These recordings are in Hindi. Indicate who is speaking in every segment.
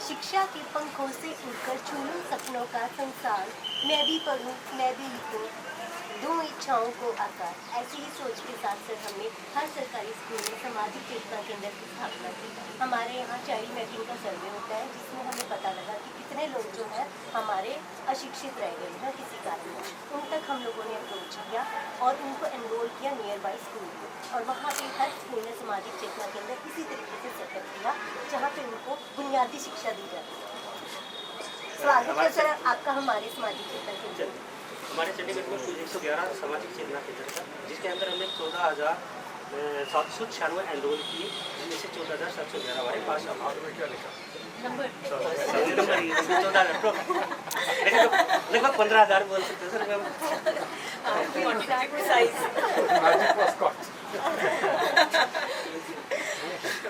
Speaker 1: शिक्षा के पंखों से उड़कर चुनूं सपनों का संसार, मैं भी पढ़ूं, मैं भी लिखूं, दूं इच्छाओं को आकार। ऐसी ही सोच के साथ सर हमने हर सरकारी स्कूल में सामाजिक चेतना केंद्र की स्थापना की। हमारे यहाँ चाइल्ड मैपिंग का सर्वे होता है, जिसमें हमें पता लगा कि कितने लोग जो है हमारे अशिक्षित रह गए हैं किसी कारण। उन तक हम लोगों ने अप्रोच किया और उनको एनरोल किया नियर बाई स्कूल को, और वहाँ पे हर स्कूल ने सामाजिक चेतना केंद्र इसी तरीके से सेटअप किया, जहाँ पे उनको बुनियादी शिक्षा दी जाती है। स्वागत है सर आपका हमारे सामाजिक चेतना केंद्र।
Speaker 2: हमारे चंडीगढ़ में कुल 111 सामाजिक चेतना केंद्र था, जिसके अंदर हमने 14,796 एनरोल किए, जिनमें से 14,711 हमारे पास
Speaker 1: नंबर
Speaker 2: 14,000 लगभग 15,000 बोल सकते सर।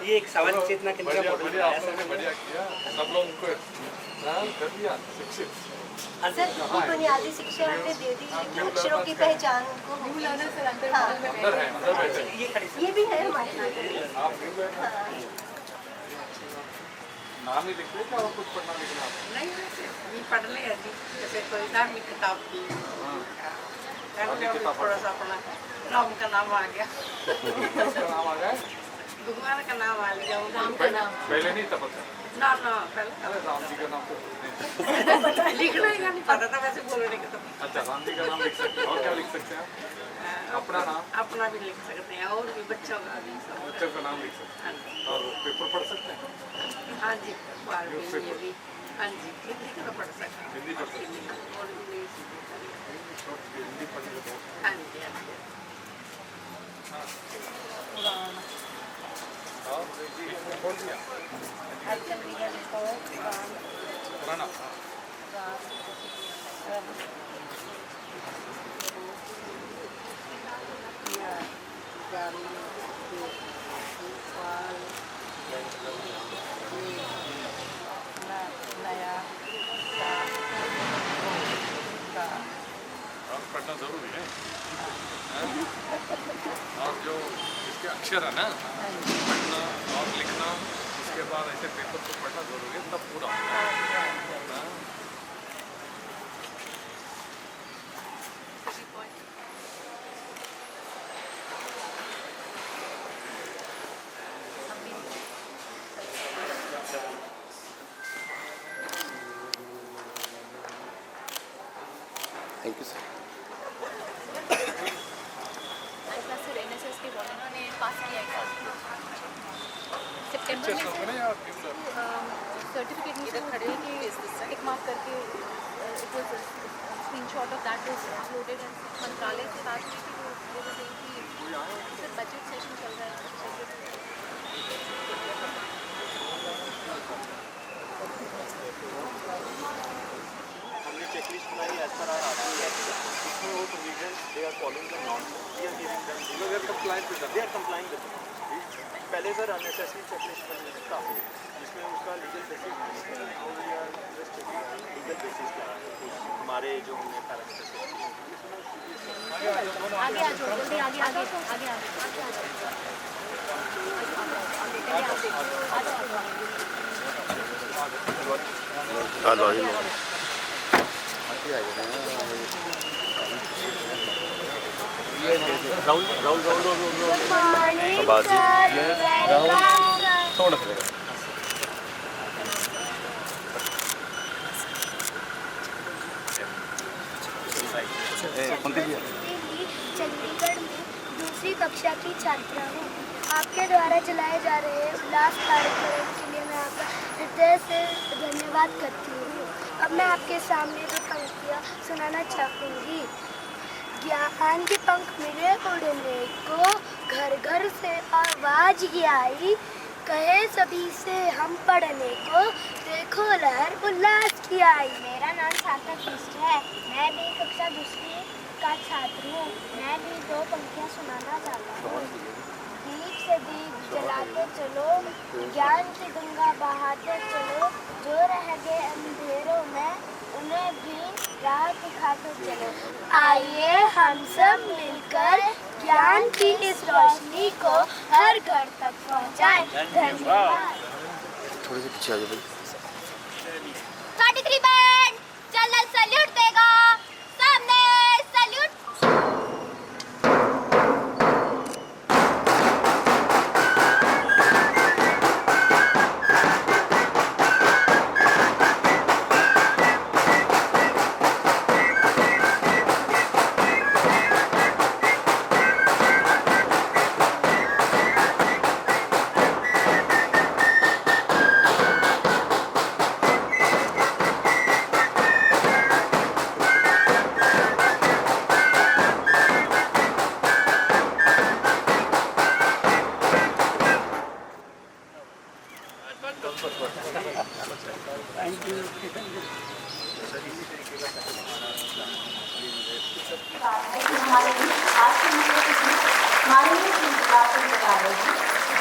Speaker 2: ये एक सामाजिक चेतना केंद्र का मॉडल है।
Speaker 3: बढ़िया किया सब लोगों को कर दिया शिक्षित।
Speaker 1: सर बुनियादी शिक्षा आपने दे दी, लेकिन अक्षरों की पहचान को
Speaker 3: अंदर है
Speaker 1: ये भी है हमारे
Speaker 3: आप नाम ही लिख ले क्या और कुछ पढ़ना लिखना
Speaker 4: नहीं, वैसे पढ़ ले जैसे कोई धार्मिक किताब की थोड़ा सा अपना राम का नाम आ गया,
Speaker 3: नाम आ गया,
Speaker 4: भगवान का नाम आ गया, राम का नाम
Speaker 3: पहले नहीं था पता।
Speaker 4: ना पहले
Speaker 3: अरे राम जी का नाम तो
Speaker 4: लिखना ही नहीं पता था, वैसे बोलने का तो।
Speaker 3: अच्छा राम जी का नाम लिख सकते हैं, और क्या लिख सकते हैं? अपना नाम,
Speaker 4: अपना भी लिख सकते हैं और भी बच्चों का भी सब।
Speaker 3: बच्चों का नाम लिख सकते हैं और पेपर पढ़ सकते हैं।
Speaker 4: हाँ जी, अखबार में ये भी, हाँ जी हिंदी का तो पढ़ सकते हैं,
Speaker 3: हिंदी पढ़ सकते हैं
Speaker 4: और इंग्लिश,
Speaker 3: हिंदी पढ़ने का
Speaker 4: हाँ जी हाँ जी।
Speaker 3: खोल दिया पुराना पढ़ना जरूरी है और जो इसके अक्षर है ना, पढ़ना और लिखना, उसके बाद ऐसे पेपर को पढ़ना जरूरी है, तब पूरा होगा।
Speaker 2: Thank you sir.
Speaker 5: NSS के वॉलंटियर ने पास किया एग्जाम सितंबर में सर्टिफिकेट में खड़े कि टिक मार्क करके it was screenshot of that was uploaded and मंत्रालय से बात की थी, वो बोले कि सर बजट सेशन चल रहा है,
Speaker 6: हमने चेकलिस्ट बनाई एज पर आवर आरटीआई, इसमें वो provisions they are following the norms, we are giving them, they are complying with पहले सर अननेसेसरी चेकलिस्ट बनी था, जिसमें उसका legal basis how we are just legal basis क्या है हमारे जो हमने पैरामीटर्स
Speaker 1: आगे
Speaker 3: थोड़ा सा
Speaker 7: चंडीगढ़ में दूसरी कक्षा की छात्रा हूँ। आपके द्वारा चलाए जा रहे उल्लास कार्यक्रम के लिए मैं आपका हृदय से धन्यवाद करती हूँ। अब मैं आपके सामने दो पंक्तियाँ सुनाना चाहूँगी। ज्ञान के पंख मिले उड़ने को, घर घर से आवाज ये आई, कहे सभी से हम पढ़ने को, देखो लहर उल्लास की आई।
Speaker 8: मेरा नाम सार्थक बिष्ट है। मैं भी कक्षा दूसरी का छात्र हूँ। मैं भी दो पंक्तियाँ सुनाना चाहता हूँ। दीप से दीप जलाते चलो, ज्ञान की गंगा बहाते चलो, जो रह गए अंधेरों में उन्हें भी राह दिखाते चलो।
Speaker 7: आइए हम सब मिलकर ज्ञान की इस रोशनी को हर घर तक पहुंचाएं। धन्यवाद।
Speaker 9: थोड़ी सी पीछे आ जाओ भाई।
Speaker 8: 43 बैंड चल सल्यूट देगा, सामने सल्यूट।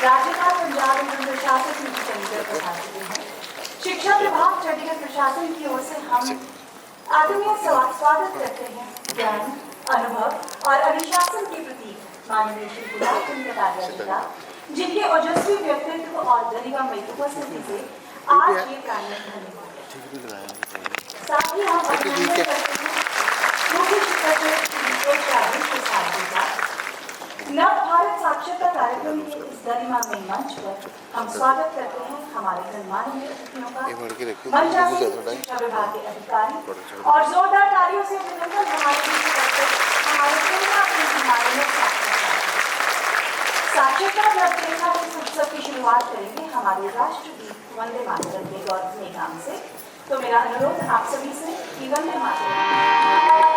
Speaker 10: राज्यपाल पंजाब एवं प्रशासक नीति चंडीगढ़ प्रधान हैं। शिक्षा विभाग चंडीगढ़ प्रशासन की ओर से हम आत्मीय स्वागत करते हैं। ज्ञान, अनुभव और अनुशासन के प्रतीक माननीय श्री गुलाब चंद्र कटारिया जी का, जिनके ओजस्वी व्यक्तित्व और गरिमामयी उपस्थिति से आज ये प्रांगण धन्यवाद। साथ ही हम अभिनंदन करते हैं मुख्य शिक्षक के साथ नव भारत साक्षरता कार्यक्रम के इस गरिमामय मंच पर हम स्वागत करते हैं हमारे गणमान्य अतिथियों का, मंचासीन शिक्षा विभाग के अधिकारी, और जोरदार तालियों से अभिनंदन हमारे साक्षरता रथरेखा इस उत्सव की शुरुआत करेंगे हमारे राष्ट्रगीत वंदे मातरम के गौरवमय गान से। तो मेरा अनुरोध आप सभी से कि वंदे मातरम।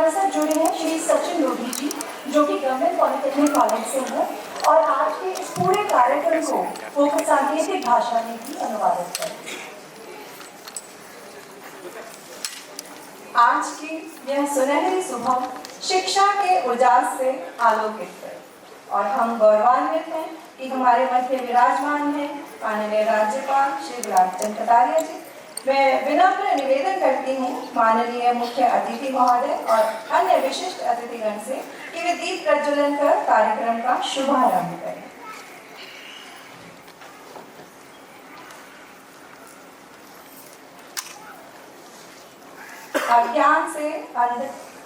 Speaker 10: हमारे साथ जुड़े हैं श्री सचिन लोधी जी, जो कि गवर्नमेंट पॉलिटेक्निक कॉलेज से हैं और आज के इस पूरे कार्यक्रम को वो सांकेतिक भाषा में भी अनुवादित करेंगे। आज की यह सुनहरी सुबह शिक्षा के उजास से आलोकित है और हम गौरवान्वित हैं कि हमारे मध्य विराजमान हैं माननीय राज्यपाल श्री गुलाब चंद कटारिया जी। मैं विनम्र निवेदन करती हूँ माननीय मुख्य अतिथि महोदय और अन्य विशिष्ट अतिथिगण से कि वे दीप प्रज्वलन कर कार्यक्रम का शुभारंभ करें।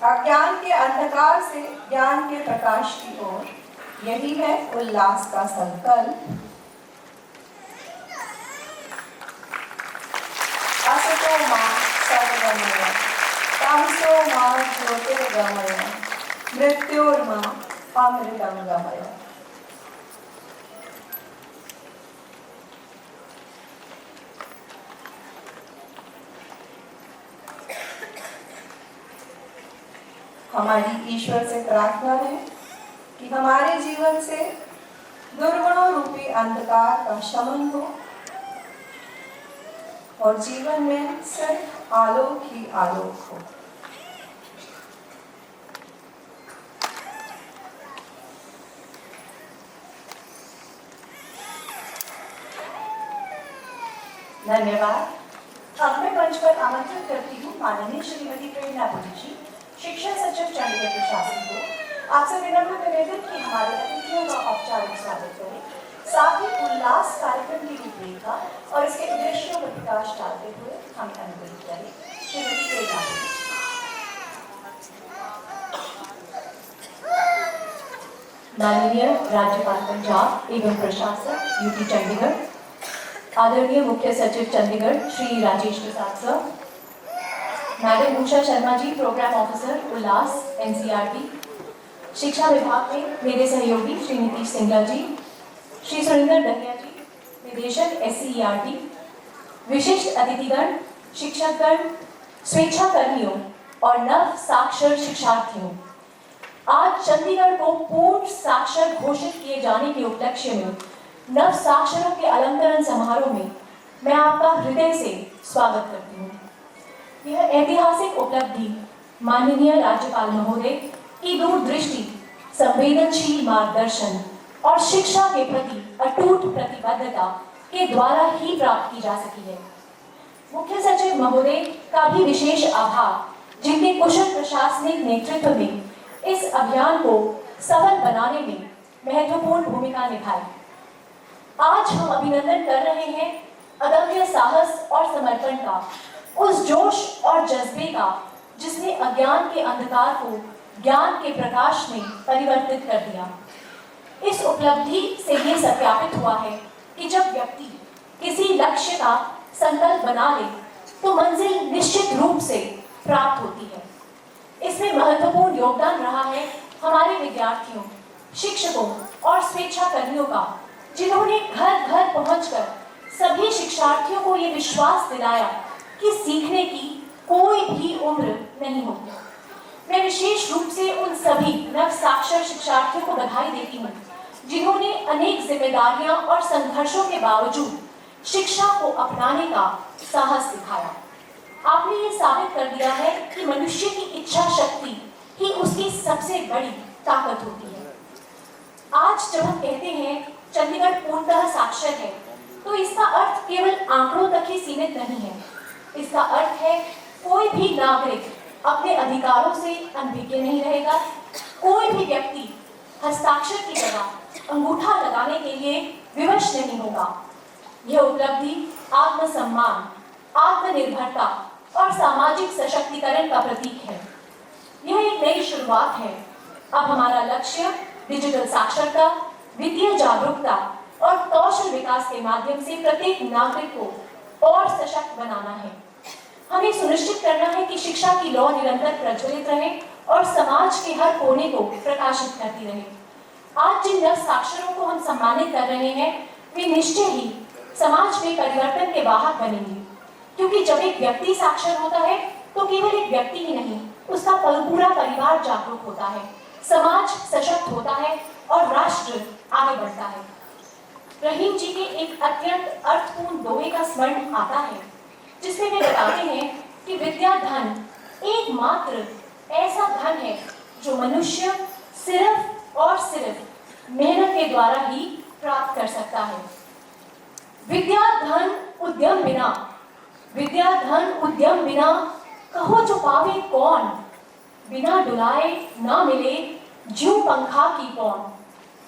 Speaker 10: अज्ञान के अंधकार से ज्ञान के प्रकाश की ओर, यही है उल्लास का संकल्प। असतो मां सद्गमय, तमसो मां ज्योतिर्गमय, मृत्योर्मां अमृतं गमय। हमारी ईश्वर से प्रार्थना है कि हमारे जीवन से दुर्गुणों रूपी अंधकार का शमन हो और जीवन में सिर्फ आलोक ही आलोक हो। धन्यवाद। अब मैं मंच पर आमंत्रित करती हूँ माननीय श्रीमती प्रेरणा पुरी जी, शिक्षा सचिव चंडीगढ़ प्रशासन को। आपसे विनम्र निवेदन कि हमारे अतिथियों का औपचारिक स्वागत करें, साथ ही उल्लास कार्यक्रम की रूपरेखा और इसके उद्देश्यों पर प्रकाश डालते हुए हम अनुरोध करें। श्रीमती प्रेरणा पुरी। माननीय राज्यपाल पंजाब एवं प्रशासक यूपी चंडीगढ़, आदरणीय मुख्य सचिव चंडीगढ़ श्री राजेश प्रसाद सर, मैडम उषा शर्मा जी, प्रोग्राम ऑफिसर उल्लास एनसीईआरटी, शिक्षा विभाग में मेरे सहयोगी श्री नीतीश सिंगला जी, श्री सुरेंद्र दहिया जी, निदेशक एससीईआरटी, विशिष्ट अतिथिगण, शिक्षकगण, स्वेच्छाकर्मियों और नव साक्षर शिक्षार्थियों, आज चंडीगढ़ को पूर्ण साक्षर घोषित किए जाने के उपलक्ष्य में नव साक्षरों के अलंकरण समारोह में मैं आपका हृदय से स्वागत करती हूँ। यह ऐतिहासिक उपलब्धि माननीय राज्यपाल महोदय की दूरदृष्टि, संवेदनशील मार्गदर्शन और शिक्षा के प्रति अटूट प्रतिबद्धता के द्वारा ही प्राप्त की जा सकी है। मुख्य सचिव महोदय का भी विशेष आभार, जिनके कुशल प्रशासनिक नेतृत्व में इस अभियान को सफल बनाने में महत्वपूर्ण भूमिका निभाई। आज हम अभिनंदन कर रहे हैं अदम्य साहस और समर्पण का, उस जोश और जज्बे का जिसने अज्ञान के अंधकार को ज्ञान के प्रकाश में परिवर्तित कर दिया। इस उपलब्धि से ये सत्यापित हुआ है कि जब व्यक्ति किसी लक्ष्य का संकल्प बना ले तो मंजिल निश्चित रूप से प्राप्त होती है। इसमें महत्वपूर्ण योगदान रहा है हमारे विद्यार्थियों, शिक्षकों और स्वेच्छाकर्मियों का, जिन्होंने घर घर पहुंचकर सभी शिक्षार्थियों को ये विश्वास दिलाया कि सीखने की कोई भी उम्र नहीं होती। मैं विशेष रूप से उन सभी नव साक्षर शिक्षार्थियों को बधाई देती हूँ जिन्होंने अनेक जिम्मेदारियां और संघर्षों के बावजूद शिक्षा को अपनाने का साहस दिखाया। आपने ये साबित कर दिया है कि मनुष्य की इच्छा शक्ति ही उसकी सबसे बड़ी ताकत होती है। आज जब हम कहते हैं चंडीगढ़ पूर्णतः साक्षर है, तो इसका अर्थ केवल आंकड़ों तक ही सीमित नहीं है। इसका अर्थ है कोई भी नागरिक अपने अधिकारों से अनभिज्ञ नहीं रहेगा। कोई भी व्यक्ति हस्ताक्षर की जगह अंगूठा लगाने के लिए विवश नहीं होगा। यह उपलब्धि आत्मसम्मान, आत्मनिर्भरता और सामाजिक सशक्तिकरण का प्रतीक है। यह एक नई शुरुआत है। अब हमारा लक्ष्य डिजिटल साक्षरता, वित्तीय जागरूकता और कौशल विकास के माध्यम से प्रत्येक नागरिक को और सशक्त बनाना है। हमें सुनिश्चित करना है कि शिक्षा की लौ निरंतर प्रज्वलित रहे और समाज के हर कोने को प्रकाशित करती रहे। आज जिन नव साक्षरों को हम सम्मानित कर रहे हैं, वे निश्चय ही समाज में परिवर्तन के वाहक बनेंगे, क्योंकि जब एक व्यक्ति साक्षर होता है तो केवल एक व्यक्ति ही नहीं, उसका पूरा परिवार जागरूक होता है, समाज सशक्त होता है और राष्ट्र आगे बढ़ता है। रहीम जी के एक अत्यंत अर्थपूर्ण दोहे का स्मरण आता है, जिसमें वे बताते हैं कि विद्या धन एकमात्र ऐसा धन है जो मनुष्य सिर्फ और सिर्फ मेहनत के द्वारा ही प्राप्त कर सकता है। विद्या धन उद्यम बिना, विद्या धन उद्यम बिना कहो जो पावे कौन, बिना डुलाए ना मिले ज्यों पंखा की पौन।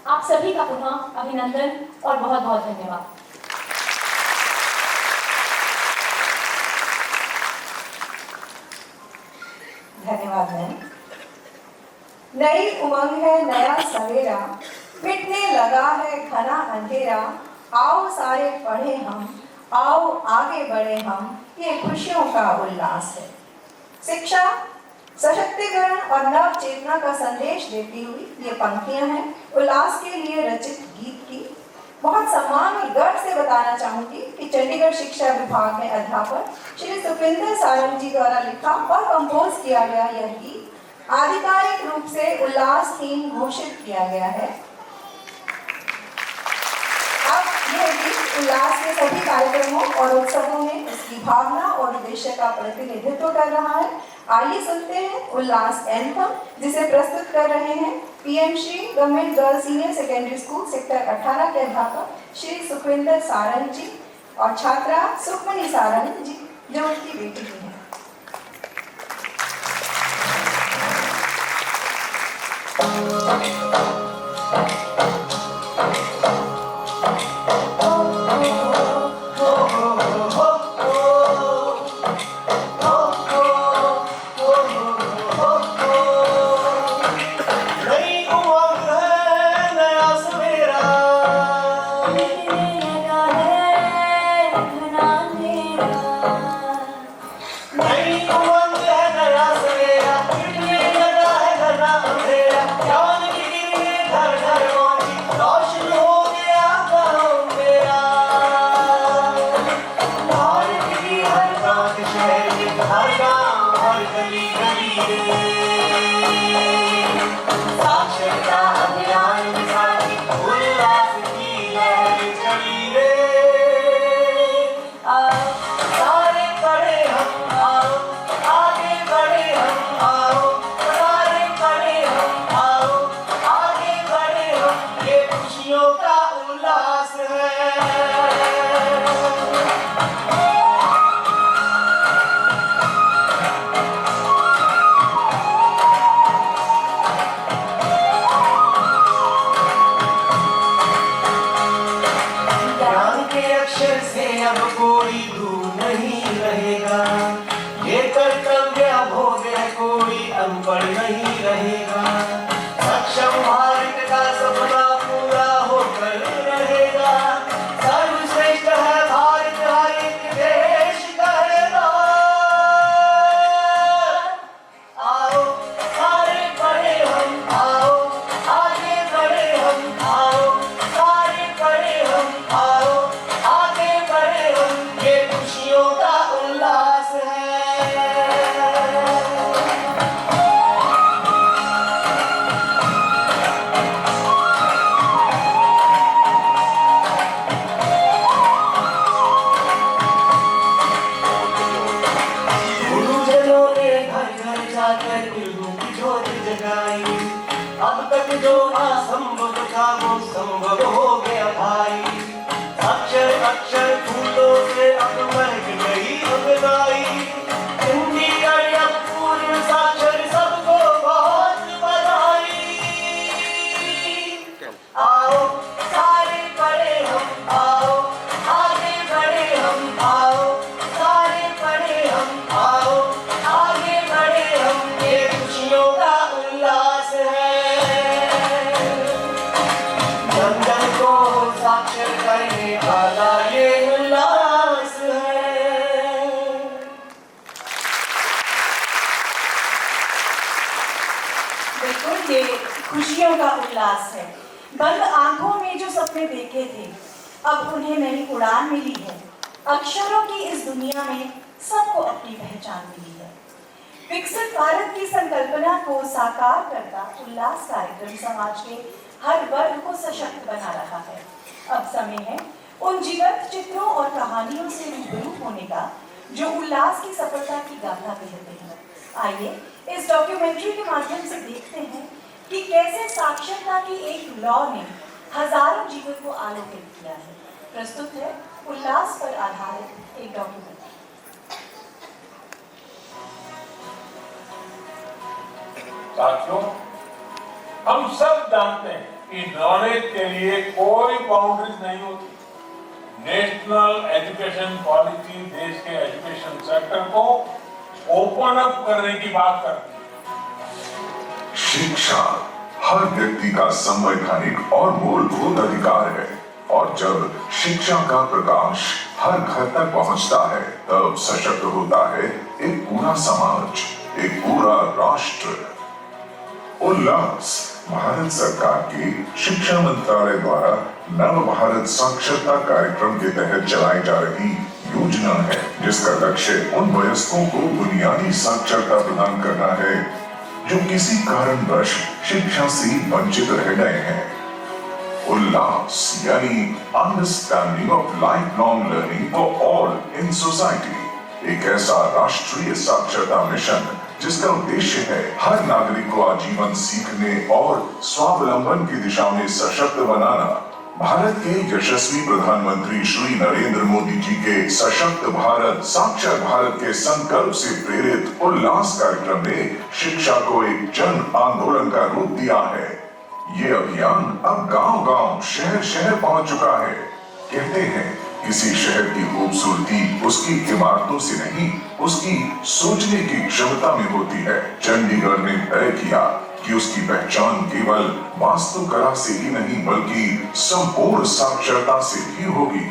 Speaker 10: आप सभी का पुनः अभिनंदन और बहुत बहुत धन्यवाद।
Speaker 11: धन्यवाद मैम। नई उमंग है नया सवेरा, मिटने लगा है घना अंधेरा, आओ सारे पढ़े हम, आओ आगे बढ़े हम, ये खुशियों का उल्लास है। शिक्षा, सशक्तिकरण और नव चेतना का संदेश देती हुई ये पंक्तियां हैं उल्लास के लिए रचित गीत की। बहुत सम्मान और गर्व से बताना चाहूंगी कि चंडीगढ़ शिक्षा विभाग में अध्यापक श्री सुखविंदर सारंग जी द्वारा लिखा और कंपोज किया गया यह गीत आधिकारिक रूप से उल्लास थीम घोषित किया गया है। अब यह गीत उल्लास के सभी कार्यक्रमों और उत्सवों में उसकी भावना और उद्देश्य का प्रतिनिधित्व कर रहा है। आइए सुनते हैं उल्लास एंथम, जिसे प्रस्तुत कर रहे हैं PM Shri government girls senior secondary school sector 18 के अध्यापक श्री सुखविंदर सारंग जी और छात्रा सुखमनी सारंग जी जो उनकी बेटी भी हैं। खुशियों का उल्लास है। बंद आंखों में जो सपने देखे थे अब उन्हें नई उड़ान मिली है। अक्षरों की इस दुनिया में सबको अपनी पहचान मिली है।
Speaker 10: विकसित भारत की संकल्पना को साकार करता उल्लास कार्यक्रम समाज के हर वर्ग को सशक्त बना रहा है। अब समय है उन जीवंत चित्रों और कहानियों से रूबरू होने का जो उल्लास की सफलता की गाथा कहते हैं। आइए इस डॉक्यूमेंट्री के माध्यम से देखते हैं कि कैसे साक्षरता की एक लौ ने हजारों जीवन को आलोकित किया है। प्रस्तुत है उल्लास पर आधारित एक डॉक्यूमेंट्री।
Speaker 12: साथियों, हम सब जानते हैं कि नॉलेज के लिए कोई बाउंड्रीज नहीं होती। नेशनल एजुकेशन पॉलिसी देश के एजुकेशन सेक्टर को ओपन अप करने की बात करती है।
Speaker 13: शिक्षा हर व्यक्ति का संवैधानिक और मूलभूत अधिकार है और जब शिक्षा का प्रकाश हर घर तक पहुंचता है तब सशक्त होता है एक पूरा समाज, एक पूरा राष्ट्र। उल्लास भारत सरकार की शिक्षा मंत्रालय द्वारा नव भारत साक्षरता कार्यक्रम के तहत चलाई जा रही योजना है, जिसका लक्ष्य उन वयस्कों को बुनियादी साक्षरता प्रदान करना है जो किसी कारणवश शिक्षा से वंचित रह गए हैं। उल्लास यानी understanding of life long learning for all in society एक ऐसा राष्ट्रीय साक्षरता मिशन जिसका उद्देश्य है हर नागरिक को आजीवन सीखने और स्वावलंबन की दिशा में सशक्त बनाना। भारत के यशस्वी प्रधानमंत्री श्री नरेंद्र मोदी जी के सशक्त भारत साक्षर भारत के संकल्प से प्रेरित उल्लास कार्यक्रम ने शिक्षा को एक जन आंदोलन का रूप दिया है। ये अभियान अब गांव-गांव, शहर-शहर पहुंच चुका है। कहते हैं किसी शहर की खूबसूरती उसकी इमारतों से नहीं, उसकी सोचने की क्षमता में होती है। चंडीगढ़ ने तय किया कि उसकी पहचान केवल वास्तुकला से ही नहीं बल्कि संपूर्ण साक्षरता से भी होगी।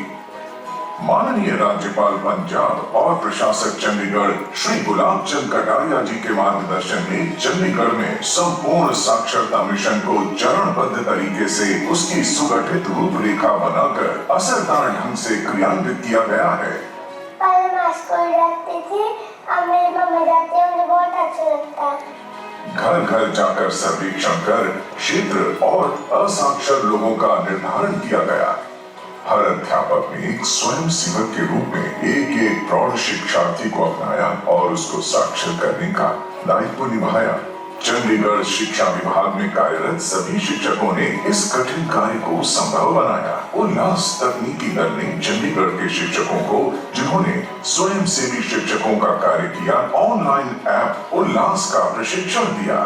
Speaker 13: माननीय राज्यपाल पंजाब और प्रशासक चंडीगढ़ श्री गुलाब चंद कटारिया जी के मार्गदर्शन में चंडीगढ़ में संपूर्ण साक्षरता मिशन को चरणबद्ध तरीके से उसकी सुगठित रूपरेखा बनाकर असरदार ढंग से क्रियान्वित किया गया है।
Speaker 8: पहले मैं स्कूल जाती थी, अब मेरी मम्मी जाती है, मुझे बहुत अच्छा लगता है।
Speaker 13: घर घर जाकर सर्वेक्षण कर क्षेत्र और असाक्षर लोगों का निर्धारण किया गया। हर अध्यापक ने एक स्वयं सेवक के रूप में एक प्रौढ़ शिक्षार्थी को अपनाया और उसको साक्षर करने का दायित्व निभाया। चंडीगढ़ शिक्षा विभाग में कार्यरत सभी शिक्षकों ने इस कठिन कार्य को संभव बनाया। उल्लास तकनीकी दल ने चंडीगढ़ के शिक्षकों को, जिन्होंने स्वयं सेवी शिक्षकों का कार्य किया, ऑनलाइन ऐप उल्लास का प्रशिक्षण दिया।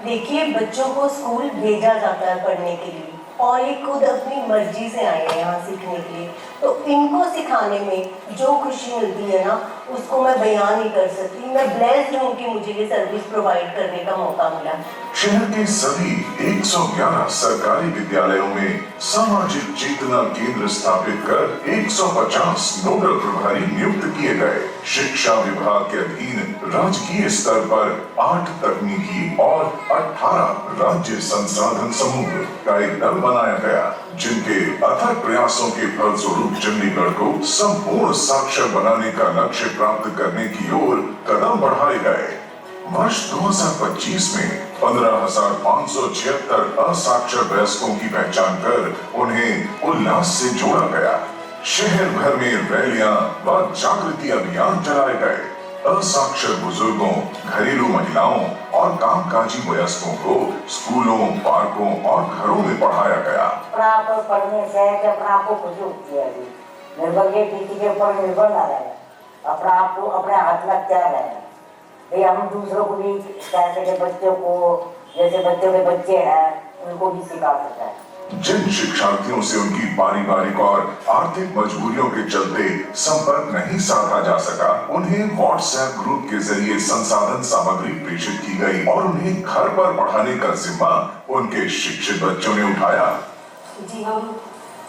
Speaker 1: देखिए, बच्चों को स्कूल भेजा जाता है पढ़ने के लिए और ये खुद अपनी मर्जी से आए हैं यहाँ सीखने के लिए, तो इनको सिखाने में जो खुशी मिलती है ना, उसको मैं बयान नहीं कर सकती। मैं ब्लेस्ड हूँ कि मुझे ये सर्विस प्रोवाइड करने का मौका मिला।
Speaker 13: शहर के सभी 111 सरकारी विद्यालयों में सामाजिक चेतना केंद्र स्थापित कर 150 नोडल प्रभारी नियुक्त किए गए। शिक्षा विभाग के अधीन राजकीय स्तर पर 8 तकनीकी और 18 राज्य संसाधन समूह का एक दल बनाया गया, जिनके अथक प्रयासों के फलस्वरूप चंडीगढ़ को संपूर्ण साक्षर बनाने का लक्ष्य प्राप्त करने की ओर कदम बढ़ाए गए। वर्ष 2025 में 15,576 असाक्षर वयस्कों की पहचान कर उन्हें उल्लास से जोड़ा गया। शहर भर में रैलियां व जागृति अभियान चलाए गए। असाक्षर बुजुर्गों, घरेलू महिलाओं और कामकाजी वयस्कों को स्कूलों, पार्कों और घरों में पढ़ाया गया।
Speaker 14: पढ़ने से अपने आप को खुशी होती है। निर्भर किसी के ऊपर निर्भर ना रहे, अपना आप को अपने हाथ में क्या रहे। हम दूसरों को भी कह सके, बच्चों को, जैसे बच्चों के बच्चे हैं उनको भी सिखा सकते हैं।
Speaker 13: जिन शिक्षार्थियों से उनकी पारिवारिक और आर्थिक मजबूरियों के चलते संपर्क नहीं साधा जा सका, उन्हें व्हाट्सएप ग्रुप के जरिए संसाधन सामग्री प्रेषित की गई और उन्हें घर पर पढ़ाने का जिम्मा उनके शिक्षित बच्चों ने उठाया।
Speaker 14: जी, हम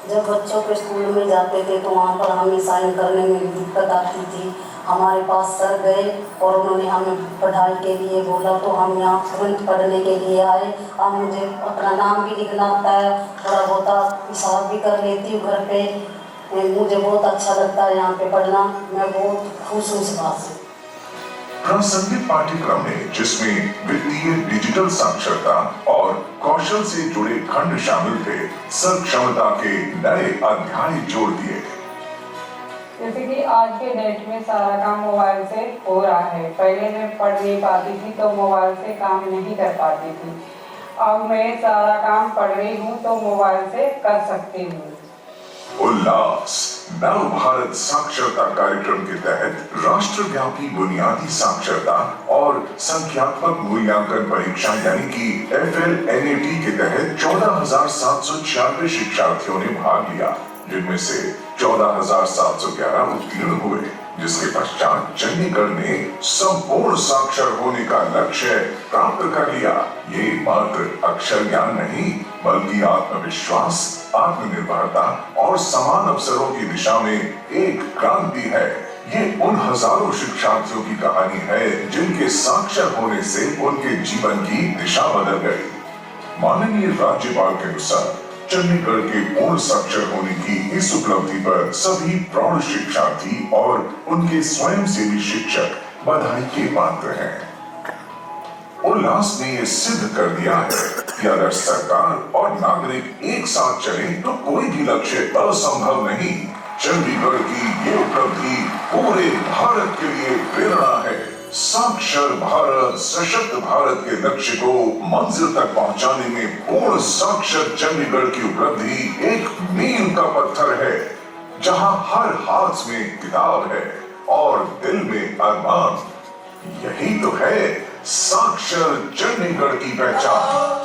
Speaker 14: जब बच्चों के स्कूल में जाते थे तो वहाँ पर हमें साइन करने में दिक्कत आती थी। हमारे पास सर गए और उन्होंने हमें पढ़ाई के लिए बोला, तो हम यहाँ तुरंत पढ़ने के लिए आए। अब मुझे अपना नाम भी लिखना आता है, थोड़ा बहुत हिसाब भी कर लेती हूँ घर पे। मुझे बहुत अच्छा लगता है यहाँ पे पढ़ना। मैं बहुत खुश हूँ इस बात से।
Speaker 13: प्रासंगिक पाठ्यक्रम में जिसमें वित्तीय डिजिटल साक्षरता और कौशल से जुड़े खंड शामिल थे, सर्वक्षमता के नए अध्याय जोड़ दिए।
Speaker 11: जैसे कि आज के डेट में सारा काम मोबाइल से हो रहा है। पहले मैं पढ़ नहीं पाती थी तो मोबाइल से काम नहीं कर पाती थी। अब मैं सारा काम पढ़ रही हूँ तो मोबाइल से कर सकती हूँ।
Speaker 13: उल्लास नव भारत साक्षरता कार्यक्रम के तहत राष्ट्रव्यापी बुनियादी साक्षरता और संख्यात्मक मूल्यांकन परीक्षा यानी कि FLNAT के तहत 14,796 शिक्षार्थियों ने भाग लिया, जिनमें से 14,711 उत्तीर्ण हुए, जिसके पश्चात चंडीगढ़ ने संपूर्ण साक्षर होने का लक्ष्य प्राप्त कर लिया। ये मात्र अक्षर ज्ञान नहीं बल्कि आत्मविश्वास, आत्मनिर्भरता और समान अवसरों की दिशा में एक क्रांति है। ये उन हजारों शिक्षार्थियों की कहानी है जिनके साक्षर होने से उनके जीवन की दिशा बदल गई। माननीय राज्यपाल के अनुसार चंडीगढ़ के पूर्ण साक्षर होने की इस उपलब्धि पर सभी प्रौढ़ शिक्षार्थी और उनके स्वयंसेवी शिक्षक बधाई के पात्र हैं। उल्लास ने ये सिद्ध कर दिया है कि अगर सरकार और नागरिक एक साथ चले तो कोई भी लक्ष्य असंभव नहीं। चंडीगढ़ की ये उपलब्धि पूरे भारत के लिए प्रेरणा है। साक्षर भारत, सशक्त भारत के लक्ष्य को मंजिल तक पहुंचाने में पूर्ण साक्षर चंडीगढ़ की उपलब्धि एक मील का पत्थर है, जहां हर हाथ में किताब है और दिल में अरमान। यही तो है साक्षर चंडीगढ़ की पहचान।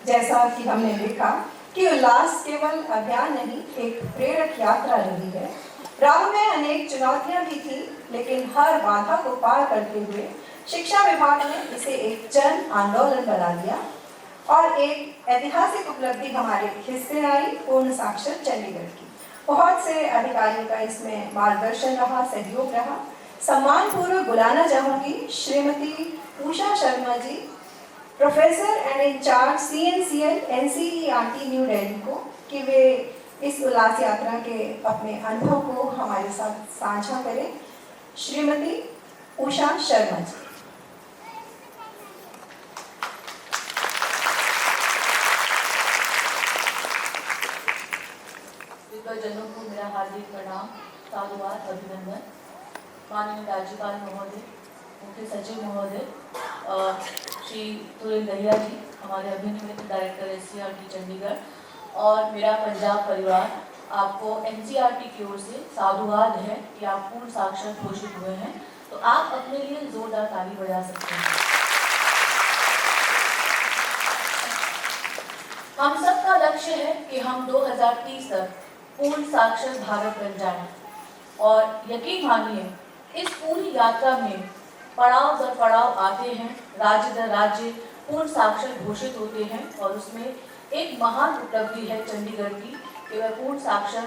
Speaker 11: जैसा कि हमने देखा कि उल्लास केवल अभियान नहीं, एक प्रेरक यात्रा रही है। राह में अनेक चुनौतियां भी थी, लेकिन हर बाधा को पार करते हुए शिक्षा विभाग ने इसे एक जन आंदोलन बना दिया और एक ऐतिहासिक उपलब्धि हमारे हिस्से आई, पूर्ण साक्षर चंडीगढ़ की। बहुत से अधिकारियों का इसमें मार्गदर्शन रहा, सहयोग रहा। सम्मान पूर्वक बुलाना चाहूंगी Shrimati Usha Sharma ji, professor and incharge CNCL NCERT New Delhi को, कि वे इस उल्लास यात्रा के अपने अनुभव को हमारे साथ साझा करें। श्रीमती उषा शर्मा जी।
Speaker 15: जनों को मेरा हार्दिक प्रणाम, साधुवाद, अभिनंदन। माननीय राज्यपाल महोदय, मुख्य सचिव महोदय, श्री तुरेन दहिया जी, हमारे अभिनिमित डायरेक्टर SCRT चंडीगढ़ और मेरा पंजाब परिवार, आपको NCERT की ओर से साधुवाद है कि आप पूर्ण साक्षर घोषित हुए हैं। तो आप अपने लिए जोरदार ताली बजा सकते हैं। हम सबका लक्ष्य है कि हम 2030 तक पूर्ण साक्षर भारत बन जाएं और यकीन मानिए इस पूरी यात्रा में पड़ाव दर पड़ाव आते हैं, राज्य दर राज्य पूर्ण साक्षर घोषित होते हैं और उसमें एक महान उपलब्धि है चंडीगढ़ की कि वह पूर्ण साक्षर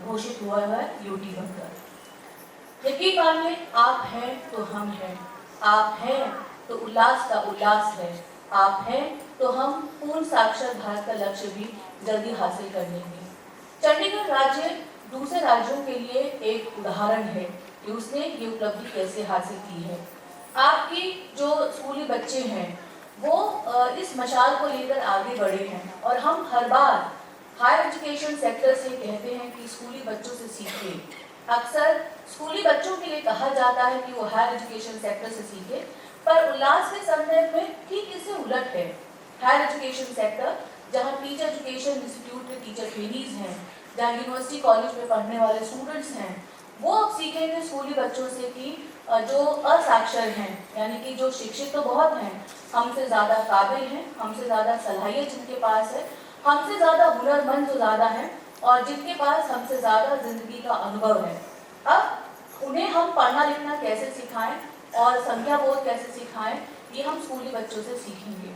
Speaker 15: घोषित हुआ है UT बनकर। यकीन मानिए आप हैं तो हम हैं, आप हैं तो उल्लास का उल्लास है, आप हैं तो हम पूर्ण साक्षर भारत का लक्ष्य भी जल्दी हासिल कर लेंगे। चंडीगढ़ राज्य दूसरे राज्यों के लिए एक उदाहरण है कि उसने ये उपलब्धि कैसे हासिल की है। आपकी जो स्कूली बच्चे हैं वो इस मशाल को लेकर आगे बढ़े हैं और हम हर बार हायर एजुकेशन सेक्टर से कहते हैं कि स्कूली बच्चों से सीखें। अक्सर स्कूली बच्चों के लिए कहा जाता है कि वो हायर एजुकेशन सेक्टर से सीखें, पर उल्लास के संदर्भ में ठीक इससे उलट है। हायर एजुकेशन सेक्टर जहाँ टीचर एजुकेशन इंस्टीट्यूट में टीचर ट्रेनीज हैं, जहाँ यूनिवर्सिटी कॉलेज में पढ़ने वाले स्टूडेंट्स हैं, वो अब सीखेंगे स्कूली बच्चों से कि जो असाक्षर हैं, यानी कि जो शिक्षित तो बहुत हैं, हमसे ज़्यादा काबिल हैं, हमसे ज़्यादा सलाहियत जिनके पास है, हमसे ज़्यादा हुनरमंद जो ज़्यादा हैं और जिनके पास हमसे ज़्यादा ज़िंदगी का अनुभव है। अब उन्हें हम पढ़ना लिखना कैसे सिखाएं और संख्या बोध कैसे सिखाएं, ये हम स्कूली बच्चों से सीखेंगे।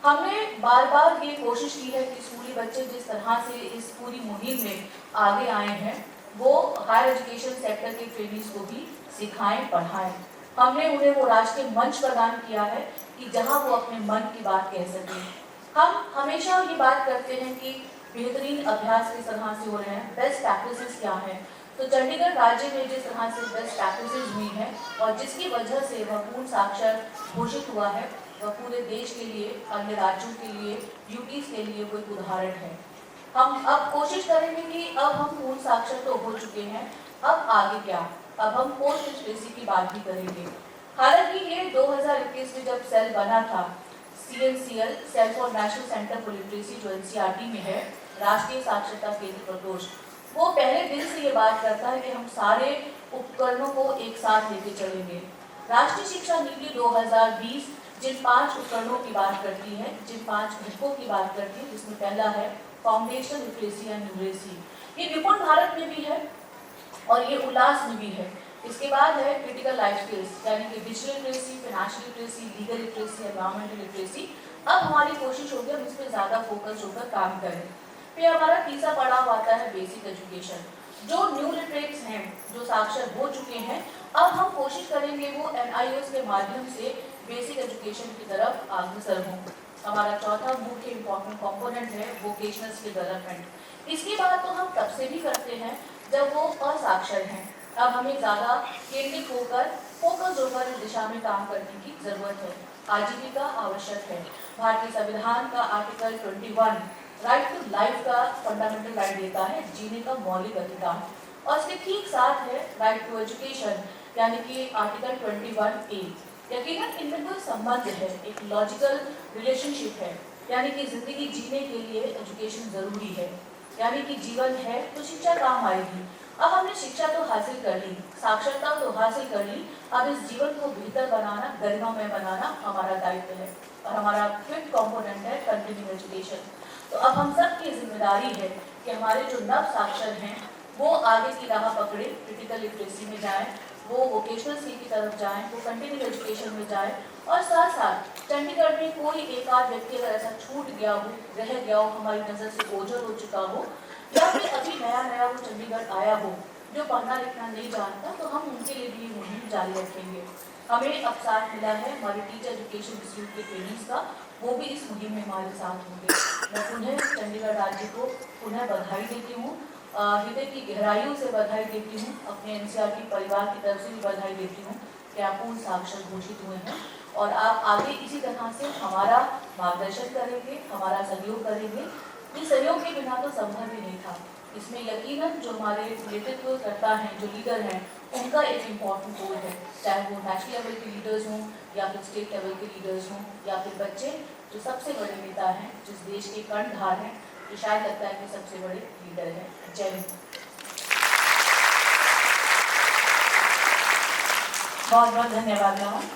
Speaker 15: हमने बार बार ये कोशिश की है कि स्कूली बच्चे जिस तरह से इस पूरी मुहिम में आगे आए हैं वो हायर एजुकेशन सेक्टर के ट्रेनिंग्स को भी सिखाएं, पढ़ाएं। हमने उन्हें वो राष्ट्रीय मंच प्रदान किया है कि जहां वो अपने मन की बात कह सकें। हम हमेशा ये बात करते हैं कि बेहतरीन अभ्यास किस तरह से हो रहे हैं, बेस्ट प्रैक्टिसेस क्या हैं। तो चंडीगढ़ राज्य में जिस तरह से बेस्ट प्रैक्टिसेस हुई हैं और जिसकी वजह से वह पूर्ण साक्षर घोषित हुआ है, वह पूरे देश के लिए, अन्य राज्यों के लिए, यूटीज के लिए वो एक उदाहरण है। हम अब कोशिश करेंगे कि अब हम पूर्ण साक्षर तो हो चुके हैं, अब आगे क्या, अब हम पोस्ट लिटरेसी की बात भी करेंगे। हालांकि ये 2021 में जब सेल बना था, CNCL, cell for national centre for literacy, जो NCERT में है, राष्ट्रीय साक्षरता केंद्र प्रकोष्ठ, वो पहले दिन से ये बात करता है कि हम सारे उपकरणों को एक साथ लेके चलेंगे। राष्ट्रीय शिक्षा नीति 2020 जिन 5 उपकरणों की बात करती है, जिन 5 घटकों की बात करती है, जिसमें पहला है फाउंडेशन लिटरेसी एंड न्यूमरेसी। ये निपुण भारत में भी है और ये उल्लास में भी है। इसके बाद है क्रिटिकल लाइफ स्किल्स, यानी कि digital literacy, financial literacy, legal literacy, environmental literacy. अब हमारी कोशिश होगी हम इस पर ज़्यादा फोकस होकर काम करें। फिर हमारा तीसरा पड़ाव आता है बेसिक एजुकेशन। जो न्यू लिटरेट्स हैं, जो साक्षर हो चुके हैं, अब हम कोशिश करेंगे वो NIOS के माध्यम से बेसिक एजुकेशन की तरफ अग्रसर हों। हमारा चौथा मुख्य इम्पॉर्टेंट कंपोनेंट है वोकेशनल स्किल डेवलपमेंट। इसकी बात तो हम तब से भी करते हैं जब वो असाक्षर हैं। अब हमें ज़्यादा केंद्रित होकर, फोकस होकर इस दिशा में काम करने की ज़रूरत है। आजीविका आवश्यक है। भारतीय संविधान का आर्टिकल 21 राइट टू लाइफ का फंडामेंटल राइट देता है, जीने का मौलिक अधिकार, और इसके ठीक साथ है राइट टू एजुकेशन, यानी कि आर्टिकल 21A। यकीनन इनमें कोई संबंध है, एक लॉजिकल रिलेशनशिप है, यानी कि जिंदगी जीने के लिए एजुकेशन जरूरी है, यानी कि जीवन है तो शिक्षा काम आएगी। अब हमने शिक्षा तो हासिल कर ली, साक्षरता तो हासिल कर ली, अब इस जीवन को बेहतर बनाना, गरिमामय बनाना हमारा दायित्व है और हमारा फिफ्थ कंपोनेंट है कंटिन्यू एजुकेशन। तो अब हम सब की जिम्मेदारी है कि हमारे जो नव साक्षर हैं वो आगे की राह पकड़े, क्रिटिकल लिटरेसी में जाएं, वो वोकेशनल स्किल की तरफ जाएं, वो कंटिन्यू एजुकेशन में जाएं, और साथ साथ चंडीगढ़ में कोई एक आध व्यक्ति अगर ऐसा छूट गया हो, रह गया हो, हमारी नज़र से ओझल हो चुका हो, या फिर अभी नया नया वो चंडीगढ़ आया हो जो पढ़ना लिखना नहीं जानता, तो हम उनके लिए भी मुहिम जारी रखेंगे। हमें अब साथ मिला है हमारे टीचर एजुकेशन इंस्टीट्यूट के ट्रेनिंग्स का, वो भी इस मुहिम में हमारे साथ होंगे। मैं पुनः चंडीगढ़ राज्य को पुनः बधाई देती हूँ, हृदय की गहराइयों से बधाई देती हूँ, अपने NCERT परिवार की तरफ से भी बधाई देती हूँ कि आप पूर्ण साक्षर घोषित हुए हैं और आप आगे इसी तरह से हमारा मार्गदर्शन करेंगे, हमारा सहयोग करेंगे। इस सहयोग के बिना तो संभव ही नहीं था। इसमें यकीनन जो हमारे नेतृत्व करता हैं, जो लीडर हैं, उनका एक इम्पॉर्टेंट रोल है, चाहे वो नेशनल लेवल के लीडर्स हों या फिर स्टेट लेवल के लीडर्स हों या फिर बच्चे जो सबसे बड़े नेता हैं, जिस देश के कर्णधार हैं, जो शायद लगता है कि सबसे बड़े लीडर हैं। जय हिंद।
Speaker 10: बहुत बहुत धन्यवाद मैम।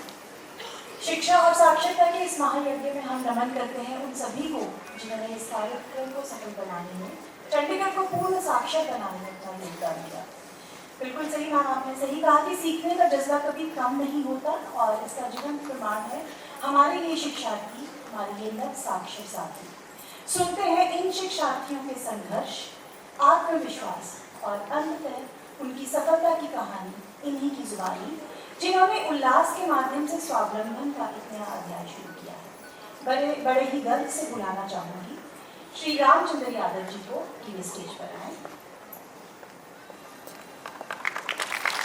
Speaker 10: शिक्षा और साक्षरता के इस महायज्ञ में हम नमन करते हैं उन सभी को जिन्होंने इस कार्यक्रम को सफल बनाने में, चंडीगढ़ को पूर्ण साक्षर बनाने में अपना योगदान दिया। बिल्कुल सही मैम, आपने सही कहा कि सीखने का जज्बा कभी कम नहीं होता और इसका जीवन प्रमाण है हमारे ये शिक्षार्थी, हमारे ये नव साक्षर साथी। सुनते हैं इन शिक्षार्थियों के संघर्ष, आत्मविश्वास और अंततः उनकी सफलता की कहानी इन्हीं की जुबानी, जिन्होंने उल्लास के माध्यम से स्वावलंबन का एक नया अध्याय शुरू किया है। बड़े ही गर्व से बुलाना चाहूंगी श्री रामचंद्र यादव जी को कि वे स्टेज पर आए।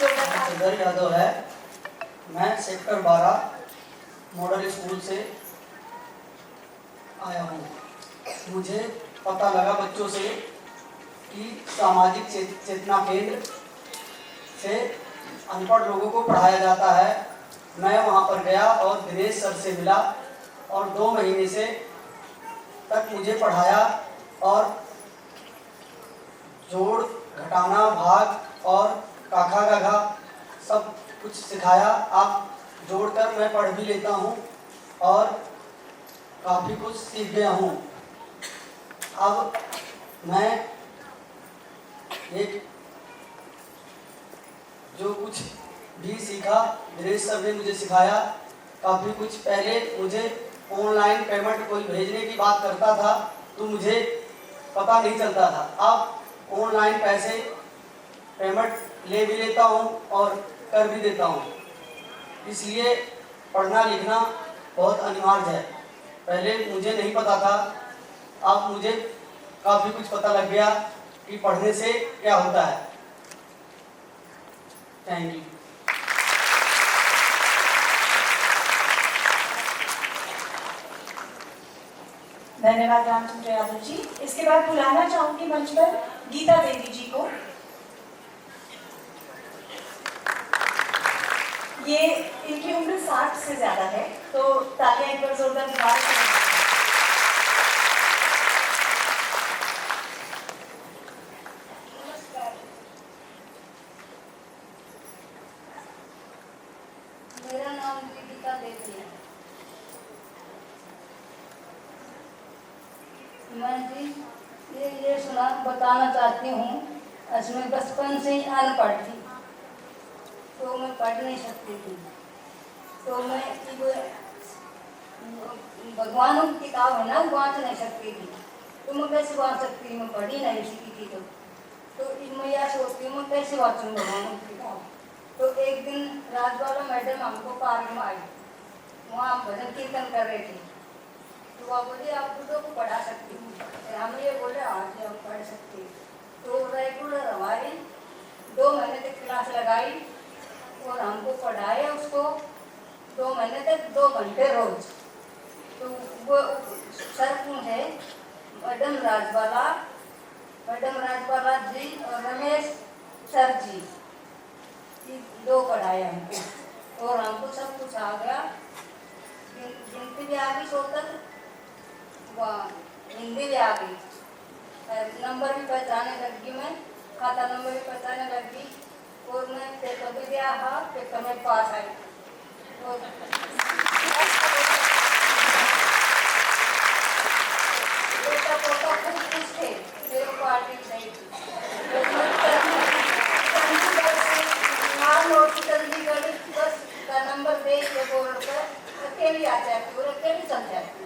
Speaker 16: रामचंद्र यादव है, मैं सेक्टर 12 मॉडल स्कूल से आया हूँ। मुझे पता लगा बच्चों से कि सामाजिक चेतना केंद्र से अनपढ़ लोगों को पढ़ाया जाता है। मैं वहाँ पर गया और दिनेश सर से मिला और 2 महीने से तक मुझे पढ़ाया और जोड़, घटाना, भाग और काखा गघा सब कुछ सिखाया। आप जोड़कर मैं पढ़ भी लेता हूँ और काफ़ी कुछ सीख गया हूँ। अब मैं एक जो कुछ भी सीखा, दिनेश सर ने मुझे सिखाया। काफ़ी कुछ पहले मुझे ऑनलाइन पेमेंट कोई भेजने की बात करता था तो मुझे पता नहीं चलता था। अब ऑनलाइन पैसे पेमेंट ले भी लेता हूँ और कर भी देता हूँ। इसलिए पढ़ना लिखना बहुत अनिवार्य है। पहले मुझे नहीं पता था, अब मुझे काफ़ी कुछ पता लग गया कि पढ़ने से क्या होता है। Thank you.
Speaker 10: धन्यवाद रामचंद्र यादव जी। इसके बाद बुलाना चाहूंगी मंच पर गीता देवी जी को। ये इनकी उम्र 60 से ज्यादा है, तो तालियां एक बार जोरदार दोबारा से।
Speaker 14: मेरा नाम गीता देवी है। मैं जी ये बताना चाहती हूँ, मैं बचपन से ही अनपढ़ थी, तो मैं पढ़ नहीं सकती थी। तो मैं भगवानों की किताब है ना, वाँच नहीं सकती थी। तो मैं कैसे वाँच सकती हूँ, मैं पढ़ी नहीं सीखी थी। तो मैं यह सोचती हूँ मैं कैसे वाँचूँ भगवानों की किताब। तो एक दिन राजवाला मैडम हमको पार्क में आई, वहाँ हम भजन कीर्तन कर रहे थे। तो वह बोले आप बुढ़ों को पढ़ा सकती हूँ। हम ये बोले आज हम पढ़ सकते हैं। तो रेगुलर हमारी 2 महीने तक क्लास लगाई और हमको पढ़ाए उसको 2 महीने तक 2 घंटे रोज। तो वो सर पूछे मैडम राजवाला जी और रमेश सर जी, 2 पढ़ाए हमको और हमको सब कुछ आ गया। गिनती भी आ गई 100 तक, हिंदी भी आ गई, नंबर भी पहचाने लगी, मैं खाता नंबर भी पहचाने लगी और मैं पेपर भी दिया, पेपर में पास आई। और बेटा पोता खूब खुश थे, मेरे पार्टी सही थी। जल्दी गई, बस का नंबर दे के बोर्ड पर अकेली आ जाती और अकेली चल जाती।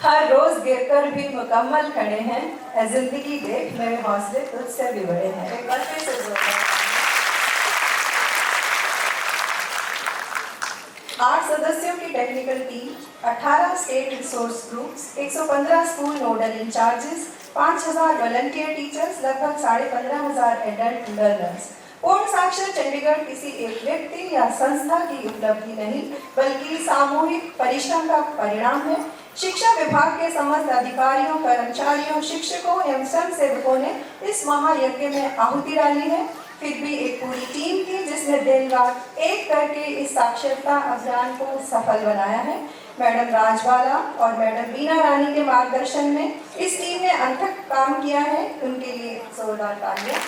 Speaker 11: हर रोज गिरकर भी मुकम्मल खड़े हैं, ऐ जिंदगी देख मेरे हौसले तुझसे भी बड़े हैं। एक बार फिर से जोरदार। 8 सदस्यों की technical team, 18 state resource groups, 115 school nodal incharges, 5000 volunteer teachers, लगभग 15,500 एडल्ट लर्नर्स। पूर्ण साक्षर चंडीगढ़ किसी एक व्यक्ति या संस्था की उपलब्धि नहीं, बल्कि सामूहिक परिश्रम का परिणाम है। शिक्षा विभाग के समस्त अधिकारियों, कर्मचारियों, शिक्षकों एवं स्वयं सेवकों ने इस महायज्ञ में आहुति डाली है। फिर भी एक पूरी टीम थी जिसने दिन रात एक करके इस साक्षरता अभियान को सफल बनाया है। मैडम राजवाला और मैडम बीना रानी के मार्गदर्शन में इस टीम ने अथक काम किया है, उनके लिए जोरदार तालियां।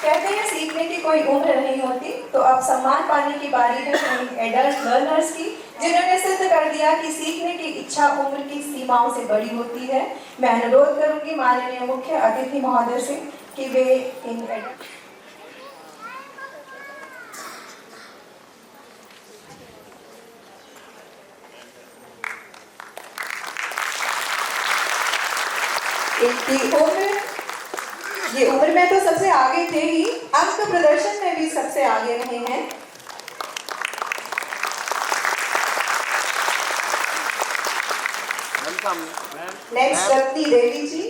Speaker 11: कहते हैं सीखने की कोई उम्र नहीं होती, तो अब सम्मान पाने की बारी है उन एडल्ट लर्नर्स की जिन्होंने सिद्ध कर दिया कि सीखने की इच्छा उम्र की सीमाओं से बड़ी होती है। मैं अनुरोध करूंगी माननीय मुख्य अतिथि महोदय से कि वे इन ये उम्र में तो सबसे आगे थे ही, अंक प्रदर्शन में भी सबसे आगे रहे हैं। नेक्स्ट रत्नी देवी जी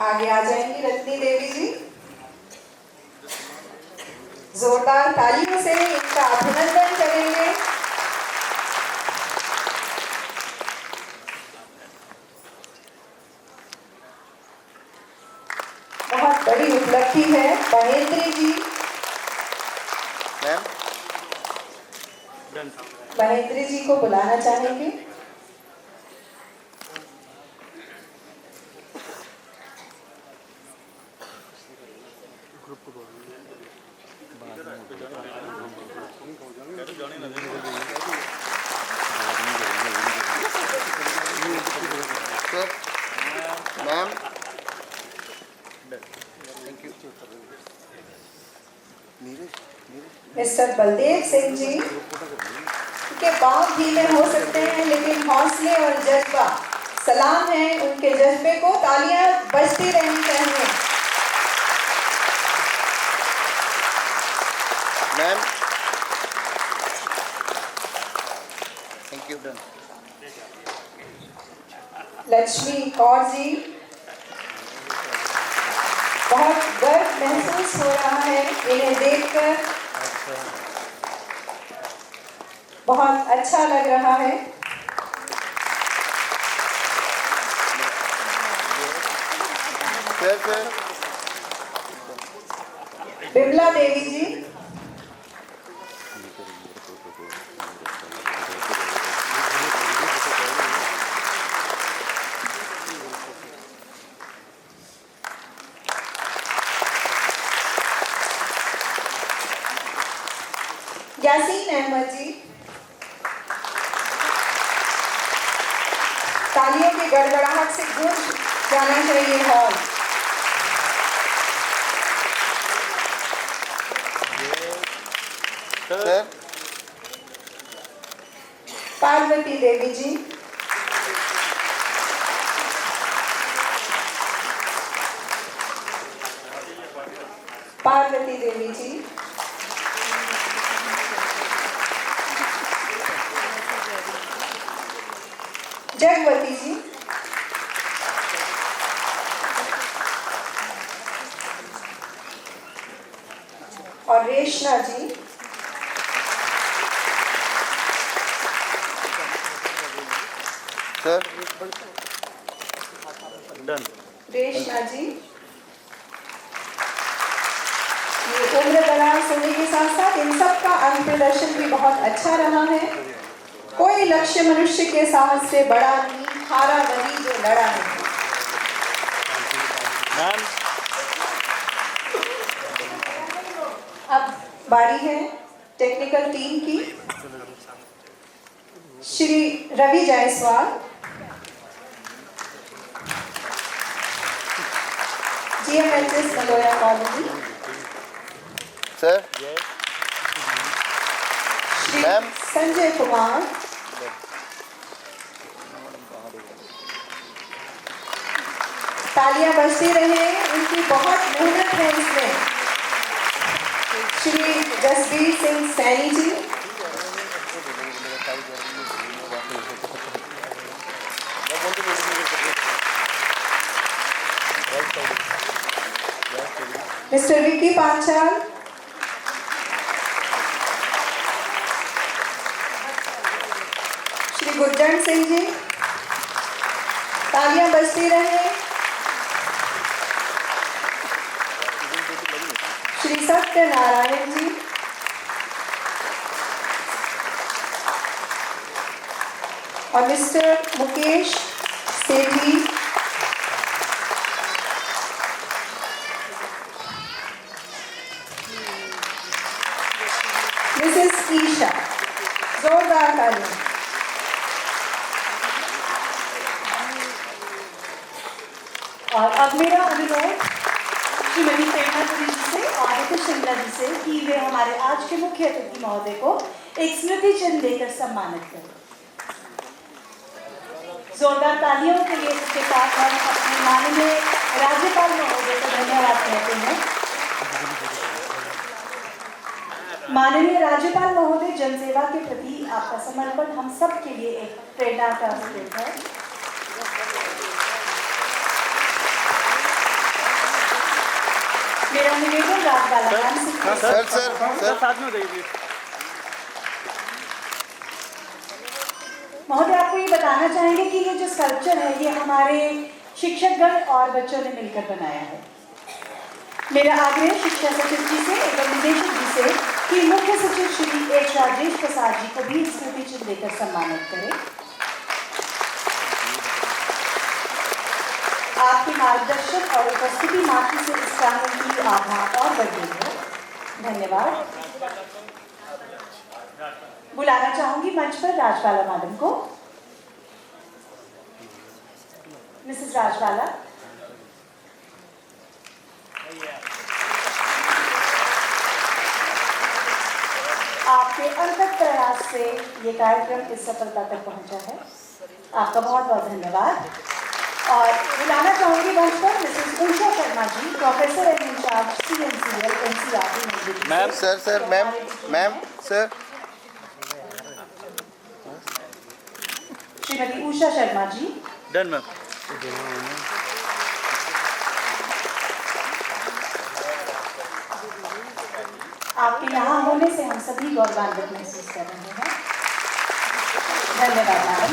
Speaker 11: आगे आ जाएंगी। रत्नी देवी जी, जोरदार तालियों से इनका अभिनंदन करेंगे। बहुत बड़ी उपलब्धि है। महेंद्री जी, महेंद्री जी को बुलाना चाहेंगे।
Speaker 9: Ma'am
Speaker 11: mister mister Baldev Singh ji के पांव ढीले हो सकते हैं लेकिन हौसले और जज्बा सलाम है, उनके जज्बे को तालियां बजती रहनी चाहिए।
Speaker 9: Ma'am thank you.
Speaker 11: Lakshmi Kaur ji, बहुत गर्व महसूस हो रहा है इन्हें देखकर, बहुत अच्छा लग रहा है। बिमला देवी जी, यासीन अहमद जी, तालियों की गड़गड़ाहट से गूंज जाना चाहिए हॉल। पार्वती देवी जी, पार्वती देवी जी, जगवती जी, और रेशना जी,
Speaker 9: सर
Speaker 11: डन। रेशना जी, ये उम्र दराज होने के साथ साथ इन सब का अंग प्रदर्शन भी बहुत अच्छा रहा है। कोई लक्ष्य मनुष्य के साहस से बड़ा नहीं, हारा वही जो लड़ा नहीं। अब बारी है टेक्निकल टीम की। Shri Ravi Jaiswal, GMHS मलोया colony.
Speaker 9: Sir
Speaker 11: Shri Sanjay Kumar, तालियां बजती रहे, उनकी बहुत मेहनत है इसमें। श्री जसबीर सिंह सैनी जी, मिस्टर विक्की पांचाल, श्री गुरजंट सिंह जी, तालियां बजती रहे। श्री सत्यनारायण जी, और मिस्टर मुकेश सेठी, मिसेस ईशा, जोरदार तालियां।
Speaker 10: और अब मेरा अनुरोध श्रीमती प्रेरणा पुरी जी से और आदित्य श्रृंगला जी से कि वे हमारे आज के मुख्य अतिथि महोदय को एक स्मृति चिन्ह देकर सम्मानित करें। जोरदार तालियों के लिए इसके साथ हम अपने माननीय राज्यपाल महोदय को धन्यवाद कहते हैं। माननीय राज्यपाल महोदय, जनसेवा के प्रति आपका समर्पण हम सब के लिए एक प्रेरणा का स्रोत है। मेरा निवेदन राजबाला मैम से।
Speaker 9: सर
Speaker 2: साथ में हो जाइए प्लीज।
Speaker 10: महोदय, आपको ये बताना चाहेंगे कि ये जो स्कल्पचर है ये हमारे शिक्षकगण और बच्चों ने मिलकर बनाया है। मेरा आग्रह शिक्षा सचिव जी से एवं निदेशक जी से कि मुख्य सचिव श्री एच राजेश प्रसाद जी को भी स्मृति चिन्ह देकर सम्मानित करें। आपके मार्गदर्शन और उपस्थिति मात्र से इस प्रांगण की आभा और बढ़ गई है। धन्यवाद। बुलाना चाहूंगी मंच पर राजबाला मैडम को। मिसेस राजबाला। आपके अनथक प्रयास से ये कार्यक्रम इस सफलता तक पहुंचा है। आपका बहुत बहुत धन्यवाद। और बुलाना चाहूंगी मंच पर Mrs Usha Sharma ji, professor and incharge CNCL NCERT नई Delhi.
Speaker 9: Ma'am sir ma'am sir
Speaker 10: Shrimati Usha Sharma ji.
Speaker 9: Done ma'am.
Speaker 10: आपके यहाँ होने से हम सभी गौरवान्वित महसूस कर रहे हैं। धन्यवाद मैडम।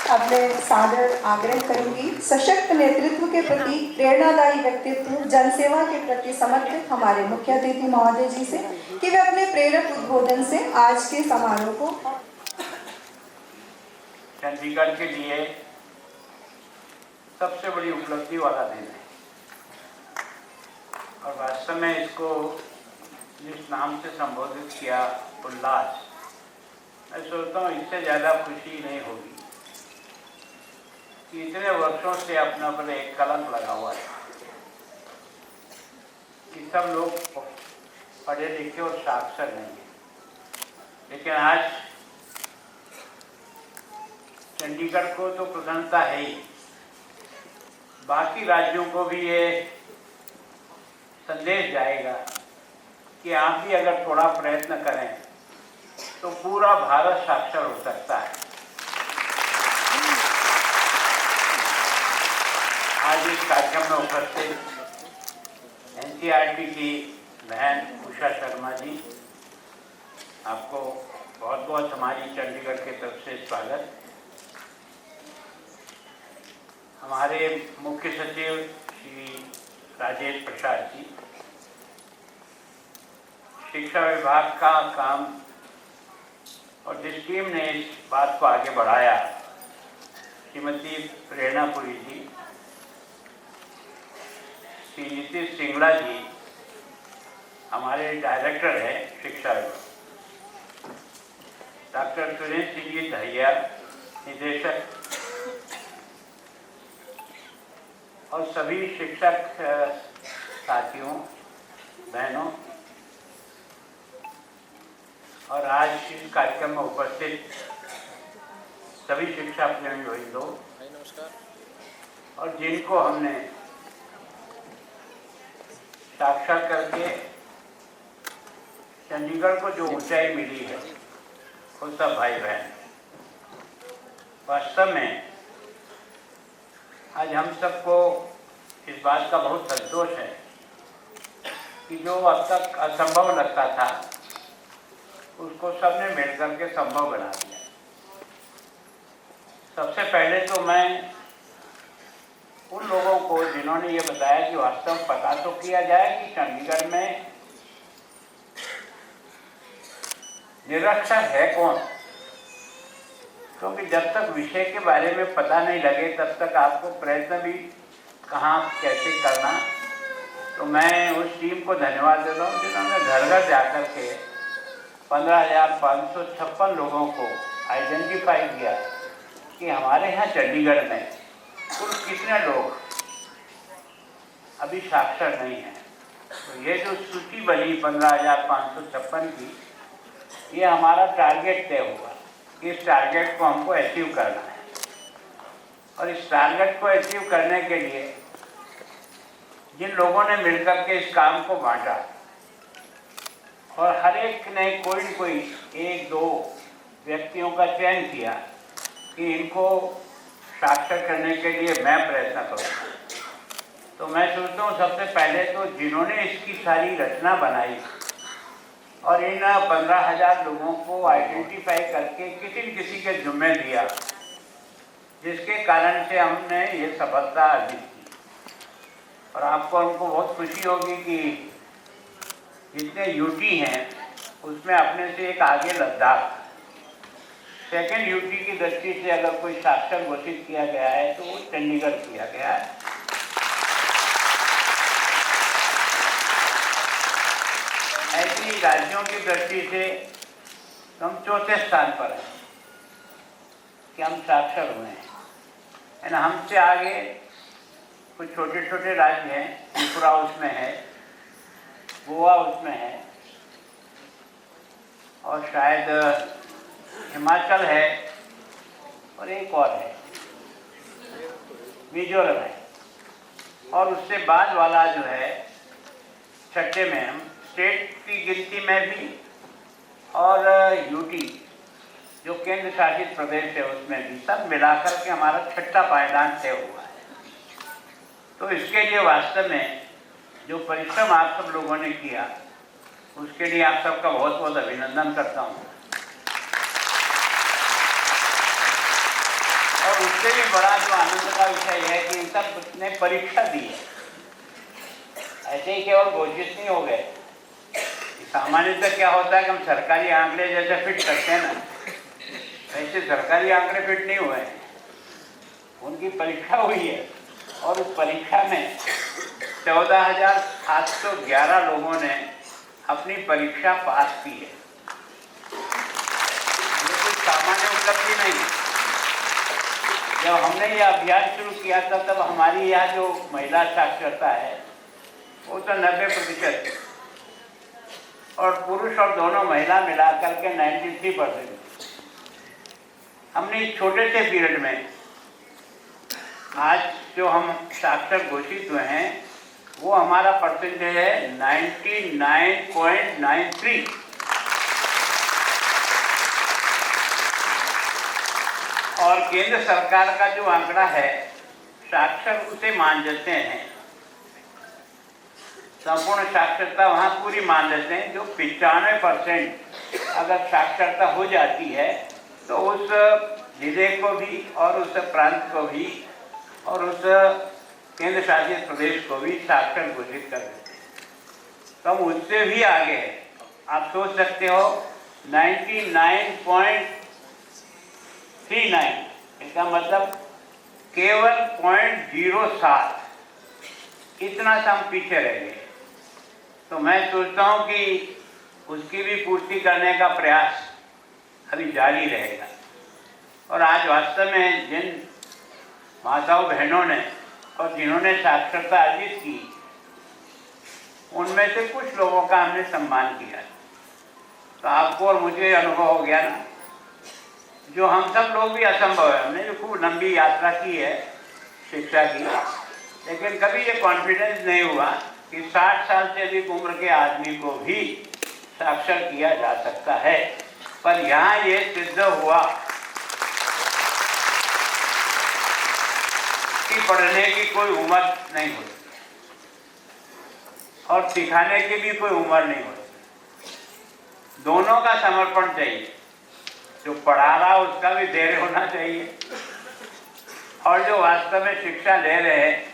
Speaker 10: अब मैं सादर आग्रह करूंगी सशक्त नेतृत्व के प्रति प्रेरणादायी व्यक्तित्व, जनसेवा के प्रति समर्पित हमारे मुख्य अतिथि महोदय जी से कि वे अपने प्रेरक उद्बोधन से आज के समारोह को
Speaker 17: चंडीगढ़ के लिए सबसे बड़ी उपलब्धि वाला दिन है और वास्तव में इसको जिस नाम से संबोधित किया उल्लास, मैं सोचता हूँ इससे ज़्यादा खुशी नहीं होगी कि इतने वर्षों से अपने पर एक कलंक लगा हुआ है कि सब लोग पढ़े लिखे और साक्षर नहीं है। लेकिन आज चंडीगढ़ को तो प्रसन्नता है ही, बाकी राज्यों को भी ये संदेश जाएगा कि आप भी अगर थोड़ा प्रयत्न करें तो पूरा भारत साक्षर हो सकता है। आज इस कार्यक्रम में उपस्थित NCERT की बहन उषा शर्मा जी, आपको बहुत बहुत हमारी चंडीगढ़ की तरफ से स्वागत। हमारे मुख्य सचिव श्री राजेश प्रसाद जी, शिक्षा विभाग का काम और जिस टीम ने इस बात को आगे बढ़ाया, श्रीमती प्रेरणापुरी जी, श्री नीतीश सिंगला जी हमारे डायरेक्टर हैं शिक्षा विभाग, डॉक्टर सुरेंद्र सिंह जी दहिया निदेशक, और सभी शिक्षक साथियों बहनों और आज इस कार्यक्रम में उपस्थित सभी शिक्षा प्रेमी भाइयों और जिनको हमने साक्षात करके चंडीगढ़ को जो ऊंचाई मिली है वो सब भाई बहन। वास्तव में आज हम सबको इस बात का बहुत संतोष है कि जो अब तक असंभव लगता था उसको सबने मिलकर के संभव बना दिया। सबसे पहले तो मैं उन लोगों को जिन्होंने ये बताया कि वास्तव में पता तो किया जाए कि चंडीगढ़ में निरक्षर है कौन, क्योंकि जब तक विषय के बारे में पता नहीं लगे तब तक आपको प्रयत्न भी कहाँ कैसे करना। तो मैं उस टीम को धन्यवाद देता हूँ जिन्होंने घर घर जाकर के 15,556 लोगों को आइडेंटिफाई किया कि हमारे यहाँ चंडीगढ़ में कुल कितने लोग अभी साक्षर नहीं हैं। तो ये जो सूची बनी 15,556 की, ये हमारा टारगेट तय होगा। इस टारगेट को हमको अचीव करना है और इस टारगेट को अचीव करने के लिए जिन लोगों ने मिलकर के इस काम को बांटा और हर एक ने कोई न कोई एक दो व्यक्तियों का चयन किया कि इनको साक्षर करने के लिए मैं प्रयत्न करूँगा। तो मैं सोचता हूँ सबसे पहले तो जिन्होंने इसकी सारी रचना बनाई और इन 15,000 लोगों को आइडेंटिफाई करके किसी न किसी के जिम्मे दिया, जिसके कारण से हमने ये सफलता अर्जित की। और आपको हमको बहुत खुशी होगी कि जितने यूटी हैं उसमें अपने से एक आगे लद्दाख सेकेंड यूटी की दृष्टि से अगर कोई साक्षर घोषित किया गया है तो वो चंडीगढ़ किया गया है। ऐसी राज्यों की दृष्टि से हम चौथे स्थान पर हैं कि हम साक्षर हुए हैं। हमसे आगे कुछ छोटे छोटे राज्य हैं, त्रिपुरा उसमें है, गोवा उसमें है, और शायद हिमाचल है, और एक और है, मिजोरम है, और उससे बाद वाला जो है छठे में, हम स्टेट की गिनती में भी, और यूटी जो केंद्र शासित प्रदेश है उसमें भी, सब मिलाकर के हमारा छठा पायदान तय हुआ है। तो इसके लिए वास्तव में जो परिश्रम आप सब लोगों ने किया, उसके लिए आप सबका बहुत बहुत अभिनंदन करता हूँ। और उससे भी बड़ा जो आनंद का विषय है कि इन सब ने परीक्षा दी है, ऐसे ही केवल घोषित नहीं हो गए। सामान्यतः क्या होता है कि हम सरकारी आंकड़े जैसे फिट करते हैं ना, ऐसे सरकारी आंकड़े फिट नहीं हुए हैं, उनकी परीक्षा हुई है, और उस परीक्षा में 14,711 लोगों ने अपनी परीक्षा पास की है। ये कोई सामान्य उपलब्धि नहीं है। जब हमने ये अभियान शुरू किया था तब हमारी यहाँ जो महिला साक्षरता है वो तो 90%, और पुरुष और दोनों महिला मिलाकर के 93%। हमने इस छोटे से पीरियड में आज जो हम साक्षर घोषित हुए हैं वो हमारा परसेंटेज है 99.93। और केंद्र सरकार का जो आंकड़ा है साक्षर उसे मान लेते हैं, संपूर्ण साक्षरता वहाँ पूरी मान लेते हैं। जो 95% अगर साक्षरता हो जाती है तो उस जिले को भी और उस प्रांत को भी और उस केंद्र शासित प्रदेश को भी साक्षर घोषित कर देते हैं। तो हम उससे भी आगे हैं। आप सोच सकते हो 99.39, इसका मतलब केवल 0.07, इतना से हम पीछे रह गए। तो मैं सोचता हूँ कि उसकी भी पूर्ति करने का प्रयास अभी जारी रहेगा। और आज वास्तव में जिन माताओं बहनों ने और जिन्होंने साक्षरता अर्जित की, उनमें से कुछ लोगों का हमने सम्मान किया। तो आपको और मुझे अनुभव हो गया ना, जो हम सब लोग भी असंभव है। हमने जो खूब लंबी यात्रा की है शिक्षा की, लेकिन कभी ये कॉन्फिडेंस नहीं हुआ कि 60 साल से अधिक उम्र के आदमी को भी साक्षर किया जा सकता है। पर यहाँ ये सिद्ध हुआ कि पढ़ने की कोई उम्र नहीं होती और सिखाने की भी कोई उम्र नहीं होती। दोनों का समर्पण चाहिए। जो पढ़ा रहा उसका भी धैर्य होना चाहिए, और जो वास्तव में शिक्षा ले रहे हैं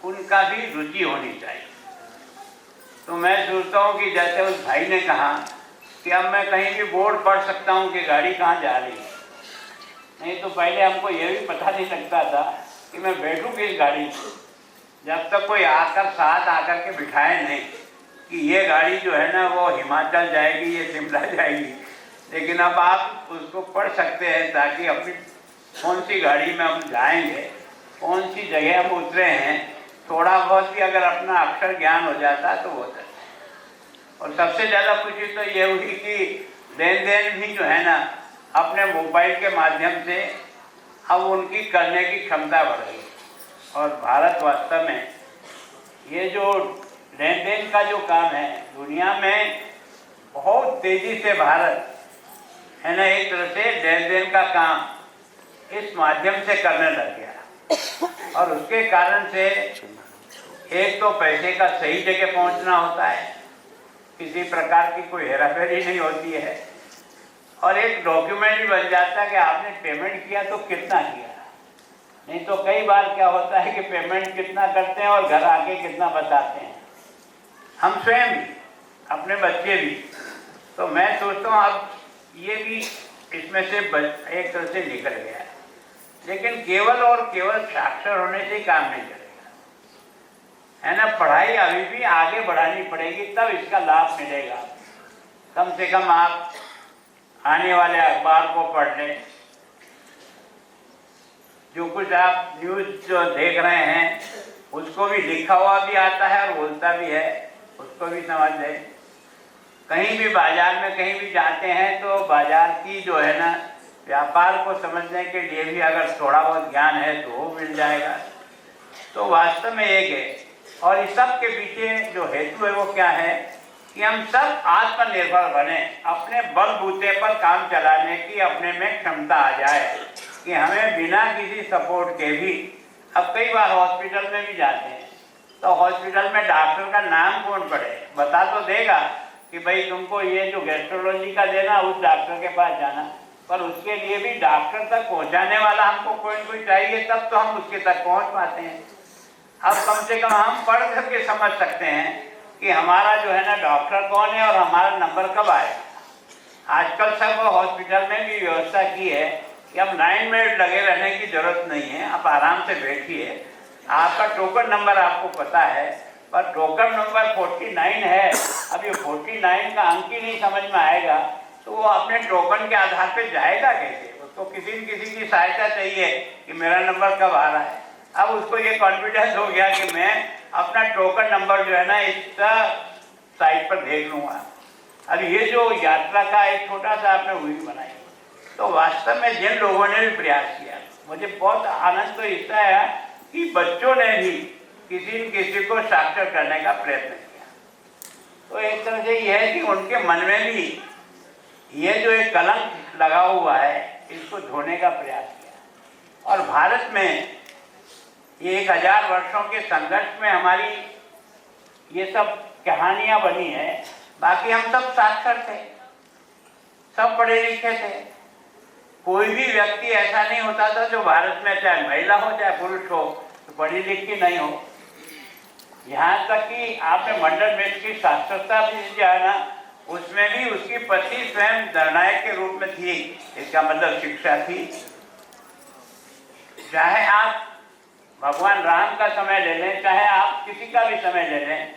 Speaker 17: उनका भी रुचि होनी चाहिए। तो मैं सोचता हूँ कि जैसे उस भाई ने कहा कि अब मैं कहीं भी बोर्ड पढ़ सकता हूँ कि गाड़ी कहाँ जा रही है, नहीं तो पहले हमको ये भी पता नहीं लगता था कि मैं बैठूँ किस गाड़ी में, जब तक कोई आकर साथ आकर के बिठाए नहीं कि ये गाड़ी जो है ना वो हिमाचल जाएगी, ये शिमला जाएगी। लेकिन अब आप उसको पढ़ सकते हैं ताकि अपनी कौन सी गाड़ी में हम जाएंगे, कौन सी जगह हम उतरे हैं, थोड़ा बहुत भी अगर अपना अक्षर ज्ञान हो जाता तो वो था। और सबसे ज़्यादा खुशी तो ये हुई कि लेन देन भी जो है ना अपने मोबाइल के माध्यम से अब उनकी करने की क्षमता बढ़ गई। और भारत वास्तव में ये जो लेन देन का जो काम है दुनिया में बहुत तेज़ी से भारत है ना एक तरह से लेन देन का काम इस माध्यम से करने लग गया। और उसके कारण से एक तो पैसे का सही जगह पहुंचना होता है, किसी प्रकार की कोई हेराफेरी नहीं होती है, और एक डॉक्यूमेंट भी बन जाता है कि आपने पेमेंट किया तो कितना किया। नहीं तो कई बार क्या होता है कि पेमेंट कितना करते हैं और घर आके कितना बताते हैं, हम स्वयं भी, अपने बच्चे भी। तो मैं सोचता हूँ अब ये भी इसमें से एक तरह से निकल गया है। लेकिन केवल और केवल साक्षर होने से ही काम नहीं चलेगा, है ना। पढ़ाई अभी भी आगे बढ़ानी पड़ेगी, तब इसका लाभ मिलेगा। कम से कम आप आने वाले अखबार को पढ़ लें, जो कुछ आप न्यूज़ जो देख रहे हैं उसको भी लिखा हुआ भी आता है और बोलता भी है, उसको भी समझ ले। कहीं भी बाजार में कहीं भी जाते हैं तो बाजार की जो है ना व्यापार को समझने के लिए भी अगर थोड़ा बहुत ज्ञान है तो वो मिल जाएगा। तो वास्तव में एक है, और इस सब के पीछे जो हेतु है वो क्या है कि हम सब आत्मनिर्भर बने, अपने बलबूते पर काम चलाने की अपने में क्षमता आ जाए कि हमें बिना किसी सपोर्ट के भी, अब कई बार हॉस्पिटल में भी जाते हैं तो हॉस्पिटल में डॉक्टर का नाम कौन पढ़े, बता तो देगा कि भाई तुमको ये जो गैस्ट्रोलॉजी का देना उस डॉक्टर के पास जाना, पर उसके लिए भी डॉक्टर तक पहुंचाने वाला हमको कोई न कोई चाहिए, तब तो हम उसके तक पहुंच पाते हैं। अब कम से कम हम पढ़ करके समझ सकते हैं कि हमारा जो है ना डॉक्टर कौन है और हमारा नंबर कब आएगा। आजकल सब हॉस्पिटल में भी व्यवस्था की है कि अब 9 मिनट लगे रहने की जरूरत नहीं है, आप आराम से बैठिए, आपका टोकन नंबर आपको पता है, पर टोकन नंबर 49 है, अब ये 49 का अंक ही नहीं समझ में आएगा तो वो अपने टोकन के आधार पे जाएगा कैसे? उसको किसी न किसी की सहायता चाहिए कि मेरा नंबर कब आ रहा है। अब उसको ये कॉन्फिडेंस हो गया कि मैं अपना टोकन नंबर जो है ना इस साइट पर देख लूँगा। अब ये जो यात्रा का एक छोटा सा आपने वीडियो बनाई, तो वास्तव में जिन लोगों ने भी प्रयास किया, मुझे बहुत आनंद तो इसका है कि बच्चों ने भी किसी न किसी को साक्षर करने का प्रयत्न किया। तो एक तरह से यह है कि उनके मन में भी ये जो एक कलंक लगा हुआ है इसको धोने का प्रयास किया। और भारत में ये 1000 वर्षों के संघर्ष में हमारी ये सब कहानियां बनी है, बाकी हम सब साक्षर थे, सब पढ़े लिखे थे। कोई भी व्यक्ति ऐसा नहीं होता था जो भारत में चाहे महिला हो चाहे पुरुष हो तो पढ़ी लिखी नहीं हो। यहाँ तक कि आपने मंडल मिश्र की साक्षरता भी जो है ना उसमें भी उसकी पत्नी स्वयं निर्णायक के रूप में थी, इसका मतलब शिक्षा थी। चाहे आप भगवान राम का समय ले लें, चाहे आप किसी का भी समय ले लें,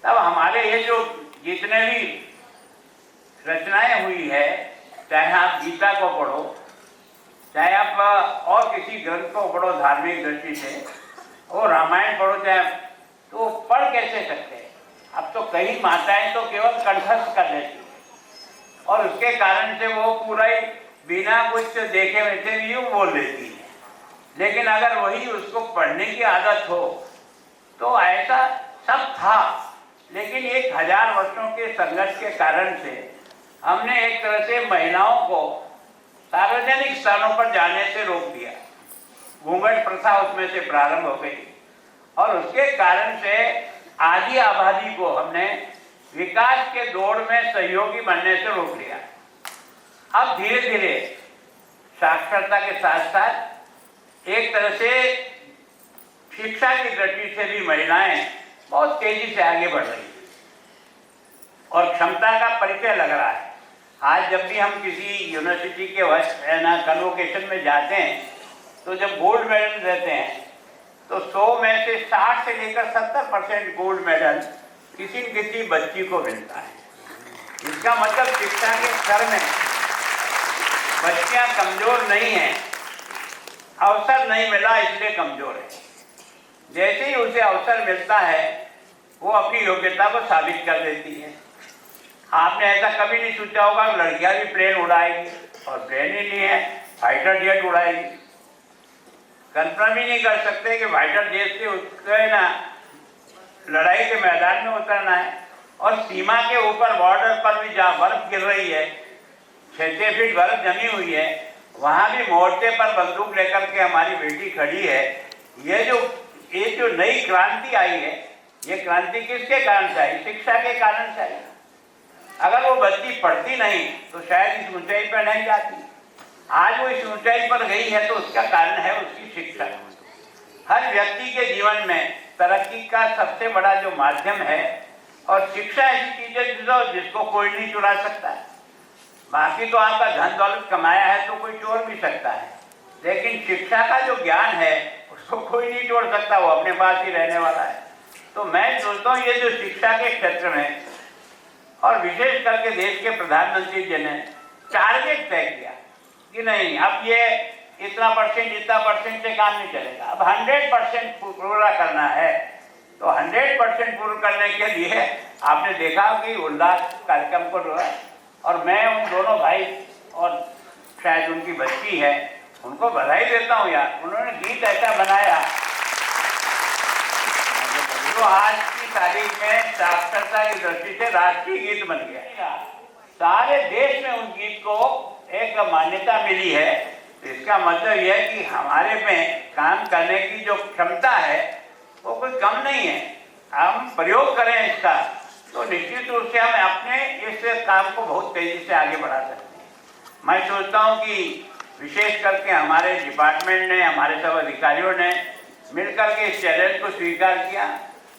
Speaker 17: तब हमारे ये जो जितने भी रचनाएं हुई है, चाहे आप गीता को पढ़ो, चाहे आप और किसी ग्रंथ को पढ़ो धार्मिक दृष्टि से, और रामायण पढ़ो, चाहे तो पढ़ कैसे सकते हैं? अब तो कई माताएं तो केवल कंठस्थ कर लेती हैं और उसके कारण से वो पूरा ही बिना कुछ देखे वैसे यूं बोल देती है। लेकिन अगर वही उसको पढ़ने की आदत हो तो ऐसा सब था, लेकिन 1000 वर्षों के संघर्ष के कारण से हमने एक तरह से महिलाओं को सार्वजनिक स्थानों पर जाने से रोक दिया। घूंघट प्रथा उसमें से प्रारंभ हो गई और उसके कारण से आधी आबादी को हमने विकास के दौड़ में सहयोगी बनने से रोक लिया। अब धीरे धीरे साक्षरता के साथ साथ एक तरह से शिक्षा की दृष्टि से भी महिलाएं बहुत तेजी से आगे बढ़ रही हैं और क्षमता का परिचय लग रहा है। आज जब भी हम किसी यूनिवर्सिटी के कन्वोकेशन में जाते हैं तो जब गोल्ड मेडल देते हैं तो 100 में से 60 से लेकर 70% गोल्ड मेडल किसी न किसी बच्ची को मिलता है। इसका मतलब शिक्षा के स्तर में बच्चियां कमजोर नहीं हैं, अवसर नहीं मिला इसलिए कमजोर है। जैसे ही उसे अवसर मिलता है वो अपनी योग्यता को साबित कर देती है। आपने ऐसा कभी नहीं सोचा होगा लड़कियां भी प्लेन उड़ाएगी, और प्लेन ही नहीं है फाइटर जेट उड़ाएगी। कल्पना भी नहीं कर सकते कि फाइटर जेट से उसको ना लड़ाई के मैदान में उतरना है और सीमा के ऊपर बॉर्डर पर भी जहाँ बर्फ गिर रही है, 6 फीट बर्फ जमी हुई है, वहाँ भी मोर्चे पर बंदूक लेकर के हमारी बेटी खड़ी है। ये जो नई क्रांति आई है, ये क्रांति किसके कारण से आई? शिक्षा के कारण से आई। अगर वो बच्ची पढ़ती नहीं तो शायद इस ऊंचाई पर नहीं जाती। आज वो इस ऊंचाई पर गई है तो उसका कारण है उसकी शिक्षा। हर व्यक्ति के जीवन में तरक्की का सबसे बड़ा जो माध्यम है, और शिक्षा ऐसी चीज है जिसको कोई नहीं चुरा सकता है। बाकी तो आपका धन दौलत कमाया है तो कोई चोर भी सकता है, लेकिन शिक्षा का जो ज्ञान है उसको कोई नहीं छोड़ सकता, वो अपने पास ही रहने वाला है। तो मैं सोचता हूँ ये जो शिक्षा के क्षेत्र में और विशेष करके देश के प्रधानमंत्री जी ने टारगेट तय किया कि नहीं, अब ये इतना परसेंट से काम नहीं चलेगा। अब 100% पूरा करना है, तो 100% पूरा करने के लिए आपने देखा कि उल्लास कार्यक्रम को जो है, और मैं उन दोनों भाई और शायद उनकी बच्ची है, उनको बधाई देता हूँ यार। उन्होंने गीत ऐसा बनाया जो आज की तारीख में साक्षरता की दृष्टि से राष्ट्रीय गीत बन गया। सारे देश में उस गीत को एक मान्यता मिली है। तो इसका मतलब यह है कि हमारे में काम करने की जो क्षमता है वो कोई कम नहीं है। हम प्रयोग करें इसका, तो निश्चित रूप से हम अपने इस काम को बहुत तेजी से आगे बढ़ा सकते हैं। मैं सोचता हूँ कि विशेष करके हमारे डिपार्टमेंट ने, हमारे सब अधिकारियों ने मिलकर के इस चैलेंज को स्वीकार किया।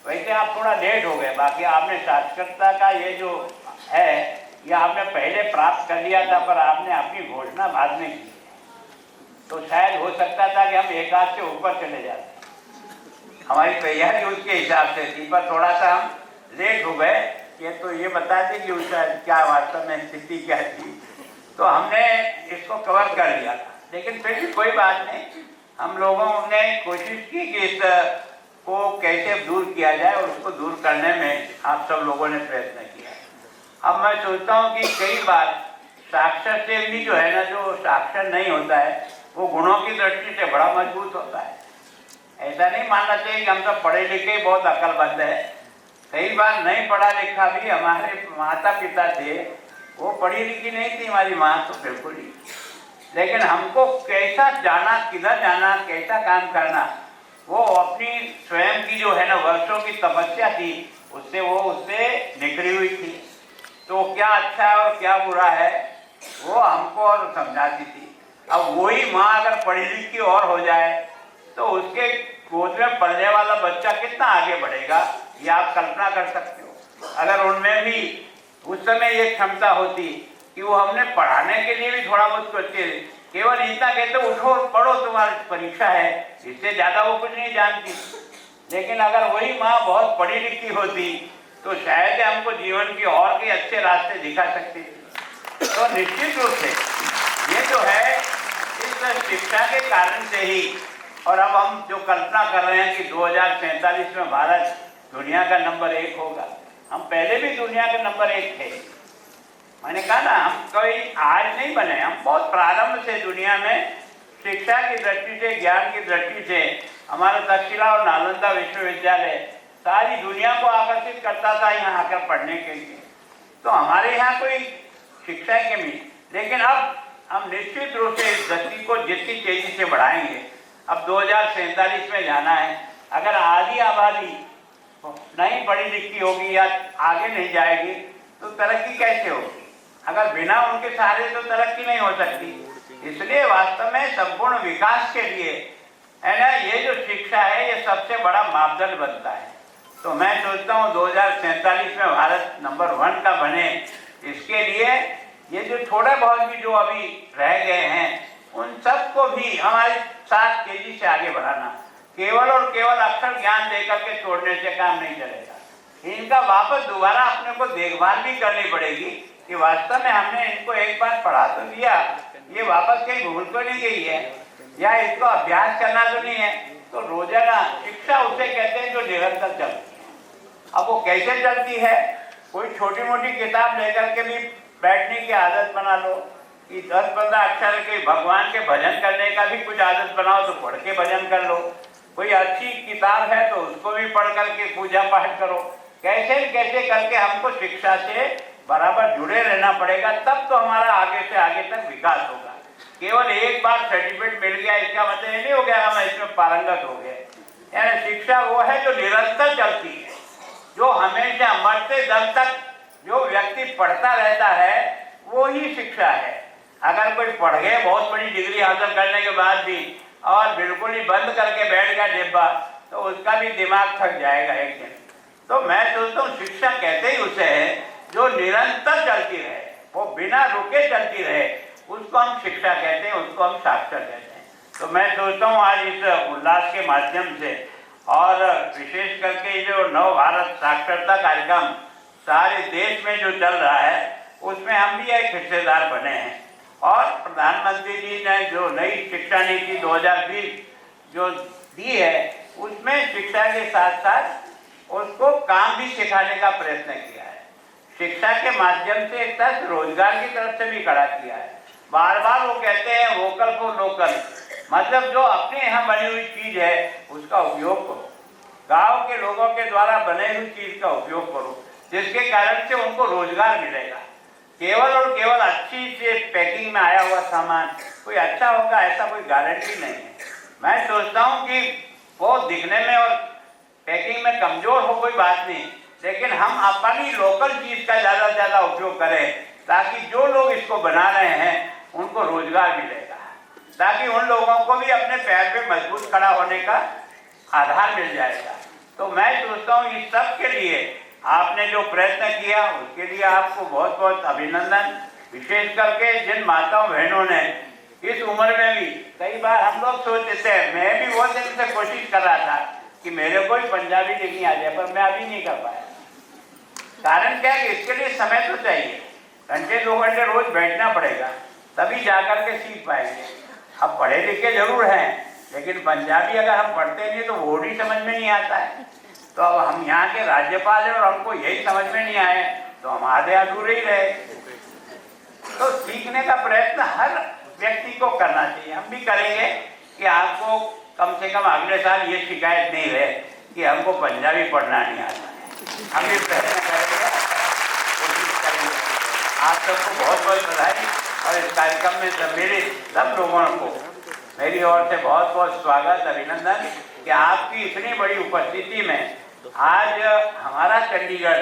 Speaker 17: वैसे आप थोड़ा लेट हो गए, बाकी आपने साक्षरता का ये जो है ये आपने पहले प्राप्त कर लिया था, पर आपने अपनी घोषणा बाद में की, तो शायद हो सकता था कि हम एक हाथ से ऊपर चले जाते। हमारी तैयारी उसके हिसाब से थी, पर थोड़ा सा हम लेट हो गए। ये तो ये बता दें कि उसका क्या वास्तव में स्थिति क्या थी, तो हमने इसको कवर कर लिया था। लेकिन फिर भी कोई बात नहीं, हम लोगों ने कोशिश की कि इस को कैसे दूर किया जाए, और उसको दूर करने में आप सब लोगों ने प्रयत्न किया। अब मैं सोचता हूँ कि कई बार साक्षर से भी जो है ना, जो साक्षर नहीं होता है वो गुणों की दृष्टि से बड़ा मजबूत होता है। ऐसा नहीं मानना चाहिए कि हम सब पढ़े लिखे ही बहुत अक्लमंद है। कई बार नहीं पढ़ा लिखा भी हमारे माता पिता थे, वो पढ़ी लिखी नहीं थी, हमारी माँ तो बिल्कुल ही। लेकिन हमको कैसा जाना, किधर जाना, कैसा काम करना, वो अपनी स्वयं की जो है ना वर्षों की तपस्या थी, उससे निकली हुई थी। तो क्या अच्छा है और क्या बुरा है वो हमको और समझाती थी। अब वही माँ अगर पढ़ी लिखी और हो जाए तो उसके गोद में पलने वाला बच्चा कितना आगे बढ़ेगा, ये आप कल्पना कर सकते हो। अगर उनमें भी उस समय ये क्षमता होती कि वो हमने पढ़ाने के लिए भी थोड़ा बहुत सोचते, केवल इतना कहते उठो पढ़ो तुम्हारी परीक्षा है, इससे ज़्यादा वो कुछ नहीं जानती। लेकिन अगर वही माँ बहुत पढ़ी लिखी होती तो शायद हमको जीवन की और भी अच्छे रास्ते दिखा सकती थी। तो निश्चित रूप से ये जो है इस शिक्षा के कारण से ही, और अब हम जो कल्पना कर रहे हैं कि 2047 में भारत दुनिया का नंबर 1 होगा। हम पहले भी दुनिया के नंबर 1 थे। मैंने कहा ना, हम कोई आज नहीं बने, हम बहुत प्रारंभ से दुनिया में शिक्षा की दृष्टि से, ज्ञान की दृष्टि से हमारा तक्षशिला और नालंदा विश्वविद्यालय सारी दुनिया को आकर्षित करता था यहाँ आकर पढ़ने के लिए। तो हमारे यहाँ कोई शिक्षा की कमी, लेकिन अब हम निश्चित रूप से इस गति को जितनी तेजी से बढ़ाएंगे। अब 2047 में जाना है, अगर आधी आबादी नहीं पढ़ी लिखी होगी या आगे नहीं जाएगी तो तरक्की कैसे होगी? अगर बिना उनके सहारे तो तरक्की नहीं हो सकती। इसलिए वास्तव में संपूर्ण विकास के लिए है ना, ये जो शिक्षा है ये सबसे बड़ा मापदंड बनता है। तो मैं सोचता हूँ 2047 में भारत नंबर 1 का बने, इसके लिए ये जो थोड़े बहुत भी जो अभी रह गए हैं उन सबको भी हमारे साथ तेजी से आगे बढ़ाना। केवल और केवल अक्षर ज्ञान देकर के छोड़ने से काम नहीं चलेगा। इनका वापस दोबारा अपने को देखभाल भी करनी पड़ेगी कि वास्तव में हमने इनको एक बार पढ़ा तो दिया, ये वापस कहीं भूल तो नहीं गई है, या इसको अभ्यास करना तो नहीं है। तो रोजाना शिक्षा उसे कहते हैं जो निरंतर चलती है। अब वो कैसे चलती है? कोई छोटी मोटी किताब लेकर के भी बैठने की आदत बना लो कि 10-15 अक्षर के भगवान के भजन करने का भी कुछ आदत बनाओ, तो पढ़ के भजन कर लो। कोई अच्छी किताब है तो उसको भी पढ़ करके पूजा पाठ करो। कैसे कैसे करके हमको शिक्षा से बराबर जुड़े रहना पड़ेगा, तब तो हमारा आगे से आगे तक विकास होगा। केवल एक बार सर्टिफिकेट मिल गया इसका मतलब ये नहीं हो गया हम इसमें पारंगत हो गए। यानी शिक्षा वो है जो निरंतर चलती है, जो हमेशा मरते दम तक जो व्यक्ति पढ़ता रहता है वो ही शिक्षा है। अगर कोई पढ़ गए बहुत बड़ी डिग्री हासिल करने के बाद भी और बिल्कुल ही बंद करके बैठ गया डिब्बा, तो उसका भी दिमाग थक जाएगा एक दिन। तो मैं सोचता हूँ शिक्षा कहते ही उसे है जो निरंतर चलती रहे, वो बिना रुके चलती रहे, उसको हम शिक्षा कहते हैं, उसको हम साक्षर कहते हैं। तो मैं सोचता हूँ आज इस उल्लास के माध्यम से और विशेष करके जो नव भारत साक्षरता कार्यक्रम सारे देश में जो चल रहा है उसमें हम भी एक हिस्सेदार बने हैं। और प्रधानमंत्री जी ने जो नई शिक्षा नीति 2020 जो दी है, उसमें शिक्षा के साथ साथ उसको काम भी सिखाने का प्रयत्न किया है। शिक्षा के माध्यम से एक तरह रोजगार की तरफ से भी खड़ा किया है। बार बार वो कहते हैं वोकल फॉर लोकल, मतलब जो अपने यहाँ बनी हुई चीज है उसका उपयोग करो, गांव के लोगों के द्वारा बने हुई चीज का उपयोग करो, जिसके कारण से उनको रोजगार मिलेगा। केवल और केवल अच्छी से पैकिंग में आया हुआ सामान कोई अच्छा होगा ऐसा कोई गारंटी नहीं है। मैं सोचता हूँ कि वो दिखने में और पैकिंग में कमजोर हो कोई बात नहीं, लेकिन हम अपनी लोकल चीज का ज्यादा से ज्यादा उपयोग करें, ताकि जो लोग इसको बना रहे हैं उनको रोजगार मिलेगा, ताकि उन लोगों को भी अपने पैर पे मजबूत खड़ा होने का आधार मिल जाएगा। तो मैं सोचता हूँ इस सब के लिए आपने जो प्रयत्न किया उसके लिए आपको बहुत बहुत अभिनंदन। विशेष करके जिन माताओं बहनों ने इस उम्र में भी, कई बार हम लोग सोचते थे, मैं भी बहुत दिन से कोशिश कर रहा था कि मेरे को भी पंजाबी लिखनी आ जाए, पर मैं अभी नहीं कर पाया। कारण क्या है कि इसके लिए समय तो चाहिए, घंटे 2 घंटे रोज बैठना पड़ेगा, तभी जाकर के सीख पाएंगे। अब पढ़े लिखे जरूर हैं, लेकिन पंजाबी अगर हम पढ़ते नहीं तो वर्ड ही समझ में नहीं आता है। तो अब हम यहाँ के राज्यपाल हैं और हमको यही समझ में नहीं आए तो हम आधे अधूरे ही रहे। तो सीखने का प्रयत्न हर व्यक्ति को करना चाहिए। हम भी करेंगे कि आपको कम से कम अगले साल ये शिकायत नहीं रहे कि हमको पंजाबी पढ़ना नहीं आता। हम भी प्रयत्न करेंगे, कोशिश करेंगे। आप सबको बहुत बहुत बधाई और इस कार्यक्रम में सम्मिलित सब लोगों को मेरी ओर से बहुत बहुत स्वागत, अभिनंदन कि आपकी इतनी बड़ी उपस्थिति में आज हमारा चंडीगढ़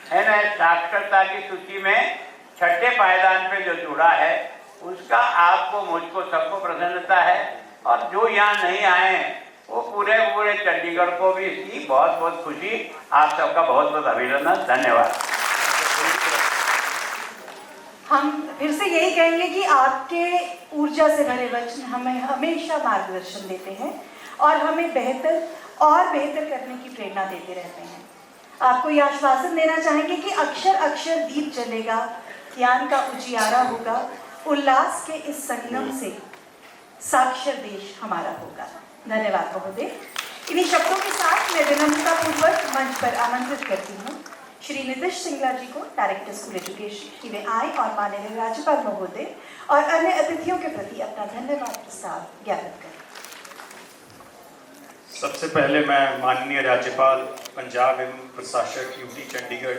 Speaker 17: है ना साक्षरता की सूची में 6ठे पायदान पे जो जुड़ा है, उसका आपको मुझको सबको प्रसन्नता है। और जो यहाँ नहीं आए वो पूरे चंडीगढ़ को भी इसकी बहुत बहुत खुशी। आप सबका बहुत बहुत अभिनंदन, धन्यवाद।
Speaker 10: हम फिर से यही कहेंगे कि आपके ऊर्जा से भरे वचन हमें हमेशा मार्गदर्शन देते हैं और हमें बेहतर और बेहतर करने की प्रेरणा देते रहते हैं। आपको ये आश्वासन देना चाहेंगे कि अक्षर अक्षर दीप जलेगा, ज्ञान का उजियारा होगा, उल्लास के इस संगम से साक्षर देश हमारा होगा। धन्यवाद महोदय। इन्हीं शब्दों के साथ मैं विनम्रतापूर्वक मंच पर आमंत्रित करती हूँ श्री नीतीश सिंगला जी को, डायरेक्टर स्कूल एजुकेशन, कि वे आए और माननीय राज्यपाल महोदय और अन्य अतिथियों के प्रति अपना धन्यवाद प्रस्ताव ज्ञापित करें।
Speaker 18: सबसे पहले मैं माननीय राज्यपाल पंजाब एवं प्रशासक यूटी चंडीगढ़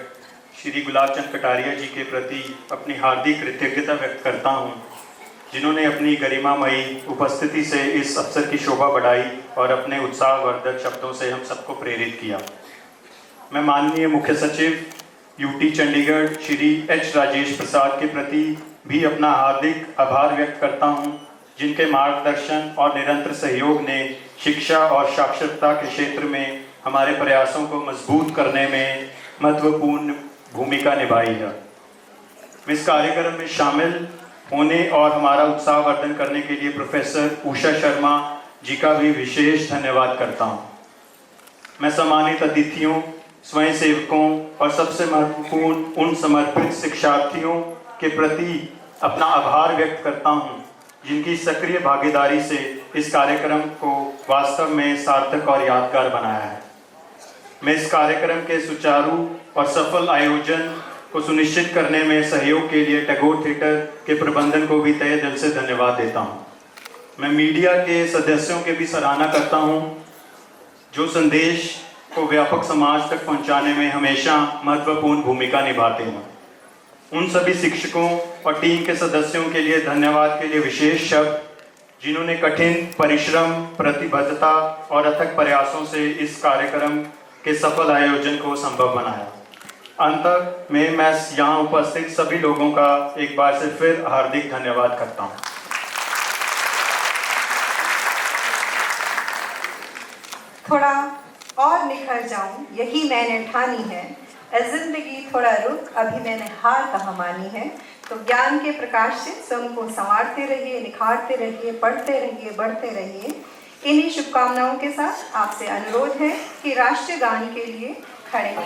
Speaker 18: श्री गुलाब चंद कटारिया जी के प्रति अपनी हार्दिक कृतज्ञता व्यक्त करता हूं, जिन्होंने अपनी गरिमामयी उपस्थिति से इस अवसर की शोभा बढ़ाई और अपने उत्साहवर्धक शब्दों से हम सबको प्रेरित किया। मैं माननीय मुख्य सचिव यूटी चंडीगढ़ श्री एच राजेश प्रसाद के प्रति भी अपना हार्दिक आभार व्यक्त करता हूं, जिनके मार्गदर्शन और निरंतर सहयोग ने शिक्षा और साक्षरता के क्षेत्र में हमारे प्रयासों को मजबूत करने में महत्वपूर्ण भूमिका निभाई है। मैं इस कार्यक्रम में शामिल होने और हमारा उत्साहवर्धन करने के लिए प्रोफेसर उषा शर्मा जी का भी विशेष धन्यवाद करता हूं। मैं सम्मानित अतिथियों, स्वयं सेवकों और सबसे महत्वपूर्ण उन समर्पित शिक्षार्थियों के प्रति अपना आभार व्यक्त करता हूं, जिनकी सक्रिय भागीदारी से इस कार्यक्रम को वास्तव में सार्थक और यादगार बनाया है। मैं इस कार्यक्रम के सुचारू और सफल आयोजन को सुनिश्चित करने में सहयोग के लिए टैगोर थिएटर के प्रबंधन को भी तहे दिल से धन्यवाद देता हूं। मैं मीडिया के सदस्यों के भी सराहना करता हूं, जो संदेश को व्यापक समाज तक पहुंचाने में हमेशा महत्वपूर्ण भूमिका निभाते हैं। उन सभी शिक्षकों और टीम के सदस्यों के लिए धन्यवाद के लिए विशेष शब्द, जिन्होंने कठिन परिश्रम, प्रतिबद्धता और अथक प्रयासों से इस कार्यक्रम के सफल आयोजन को संभव बनाया। अंत में मैं यहाँ उपस्थित सभी लोगों का एक बार से फिर हार्दिक धन्यवाद करता हूँ।
Speaker 11: थोड़ा और निखर जाऊं, यही मैंने ठानी है। ए जिंदगी थोड़ा रुक, अभी मैंने हार कहाँ मानी है। तो ज्ञान के प्रकाश से स्वयं को संवारते रहिए, निखारते रहिए, पढ़ते रहिए, बढ़ते रहिए। इन्हीं शुभकामनाओं के साथ आपसे अनुरोध है कि राष्ट्रीय गान के लिए खड़े हों।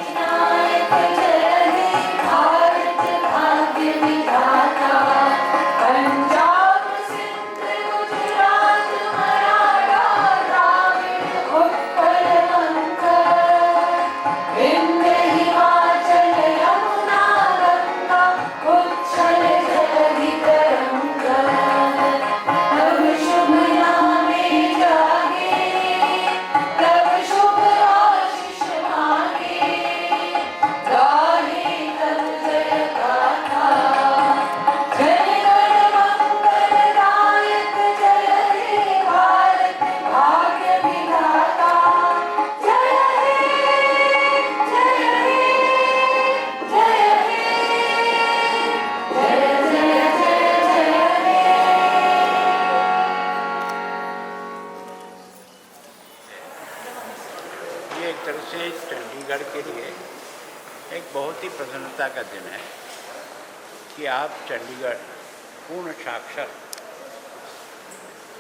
Speaker 17: एक बहुत ही प्रसन्नता का दिन है कि आप चंडीगढ़ पूर्ण साक्षर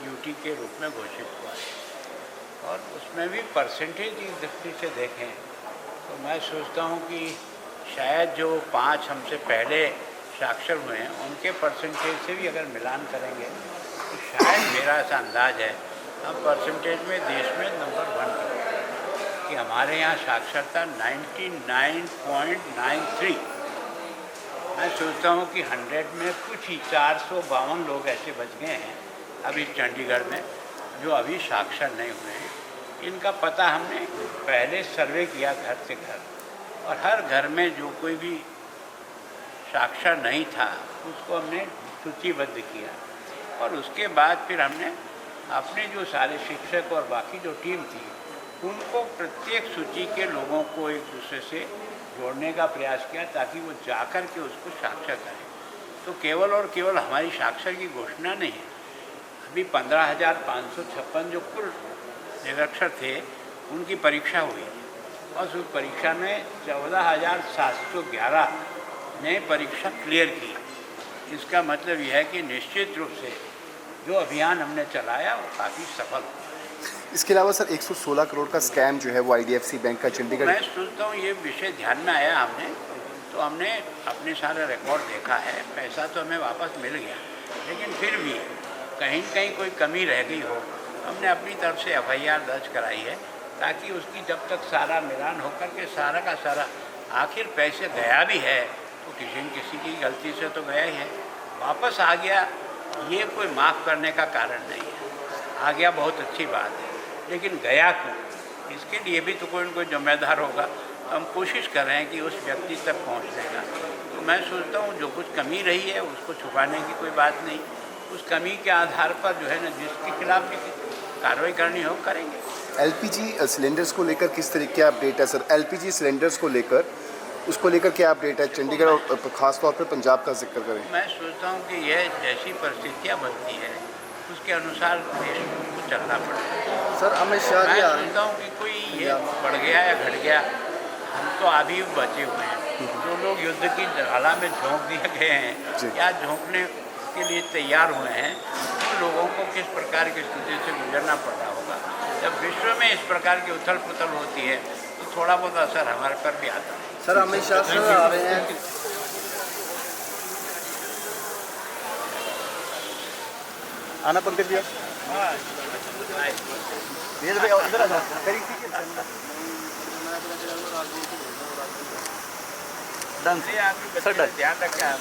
Speaker 17: यूटी के रूप में घोषित हुआ है और उसमें भी परसेंटेज की दृष्टि से देखें तो मैं सोचता हूँ कि शायद जो 5 हमसे पहले साक्षर हुए हैं उनके परसेंटेज से भी अगर मिलान करेंगे तो शायद मेरा ऐसा अंदाज है हम परसेंटेज में देश में नंबर 1 पर कि हमारे यहाँ साक्षरता 99.93। मैं सोचता हूँ कि 100 में कुछ ही 452 लोग ऐसे बच गए हैं अभी चंडीगढ़ में जो अभी साक्षर नहीं हुए हैं। इनका पता हमने पहले सर्वे किया घर से घर और हर घर में जो कोई भी साक्षर नहीं था उसको हमने सूचीबद्ध किया और उसके बाद फिर हमने अपने जो सारे शिक्षक और बाकी जो टीम थी उनको प्रत्येक सूची के लोगों को एक दूसरे से जोड़ने का प्रयास किया ताकि वो जाकर के उसको साक्षर करें। तो केवल और केवल हमारी साक्षर की घोषणा नहीं है, अभी 15,556 जो कुल निरक्षर थे उनकी परीक्षा हुई और उस परीक्षा में 14,711 ने परीक्षा क्लियर की। इसका मतलब यह है कि निश्चित रूप से जो अभियान हमने चलाया वो काफ़ी सफल हुआ।
Speaker 9: इसके अलावा सर 116 करोड़ का स्कैम जो है वो IDFC बैंक का चंडीगढ़।
Speaker 17: मैं सोचता हूँ ये विषय ध्यान में आया हमने तो हमने अपने सारा रिकॉर्ड देखा है, पैसा तो हमें वापस मिल गया लेकिन फिर भी कहीं न कहीं कोई कमी रह गई हो हमने अपनी तरफ से FIR दर्ज कराई है ताकि उसकी जब तक सारा मिलान होकर के सारा का सारा आखिर पैसे गया भी है तो किसी न किसी की गलती से तो गया ही है, वापस आ गया ये कोई माफ़ करने का कारण नहीं है। आ गया बहुत अच्छी बात है लेकिन गया क्यों, इसके लिए भी तो कोई न कोई जिम्मेदार होगा। हम कोशिश कर रहे हैं कि उस व्यक्ति तक पहुंचने का। तो मैं सोचता हूँ जो कुछ कमी रही है उसको छुपाने की कोई बात नहीं, उस कमी के आधार पर जो है ना जिसके खिलाफ भी कार्रवाई करनी हो करेंगे।
Speaker 9: LPG सिलेंडर्स को लेकर किस तरीके का अपडेट है सर? LPG सिलेंडर्स को लेकर क्या अपडेट है चंडीगढ़ और ख़ासतौर पर पंजाब का जिक्र करें?
Speaker 17: मैं सोचता हूँ कि यह जैसी परिस्थितियाँ बनती है उसके अनुसार देश को चलना पड़ेगा।
Speaker 9: सर अमित शाह
Speaker 17: मैं सोचता हूँ कि कोई ये बढ़ गया या घट गया, हम तो अभी बचे हुए हैं। जो लोग युद्ध की ज्वाला में झोंक दिए गए हैं या झोंकने के लिए तैयार हुए हैं उन लोगों को किस प्रकार की स्थिति से गुजरना पड़ रहा होगा। जब विश्व में इस प्रकार की उथल पुथल होती है तो थोड़ा बहुत असर हमारे पर भी आता है।
Speaker 9: सर अमित शाह सर आ रहे हैं, आना पंकज भैया। इधर आ जाओ। Done sir, done.
Speaker 17: ध्यान रखें आप।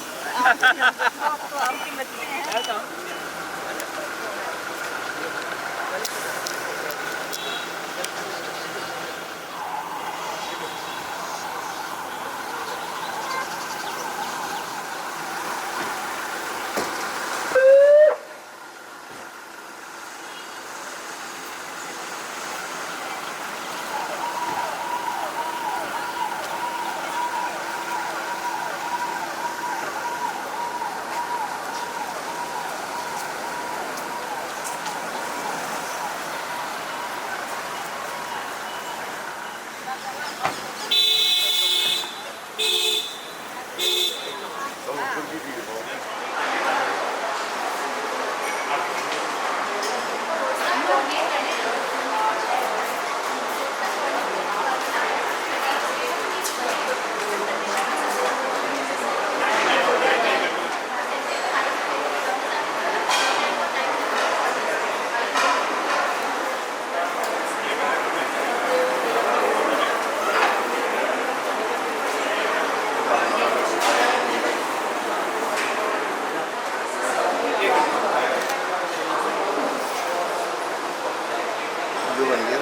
Speaker 9: जो बन गया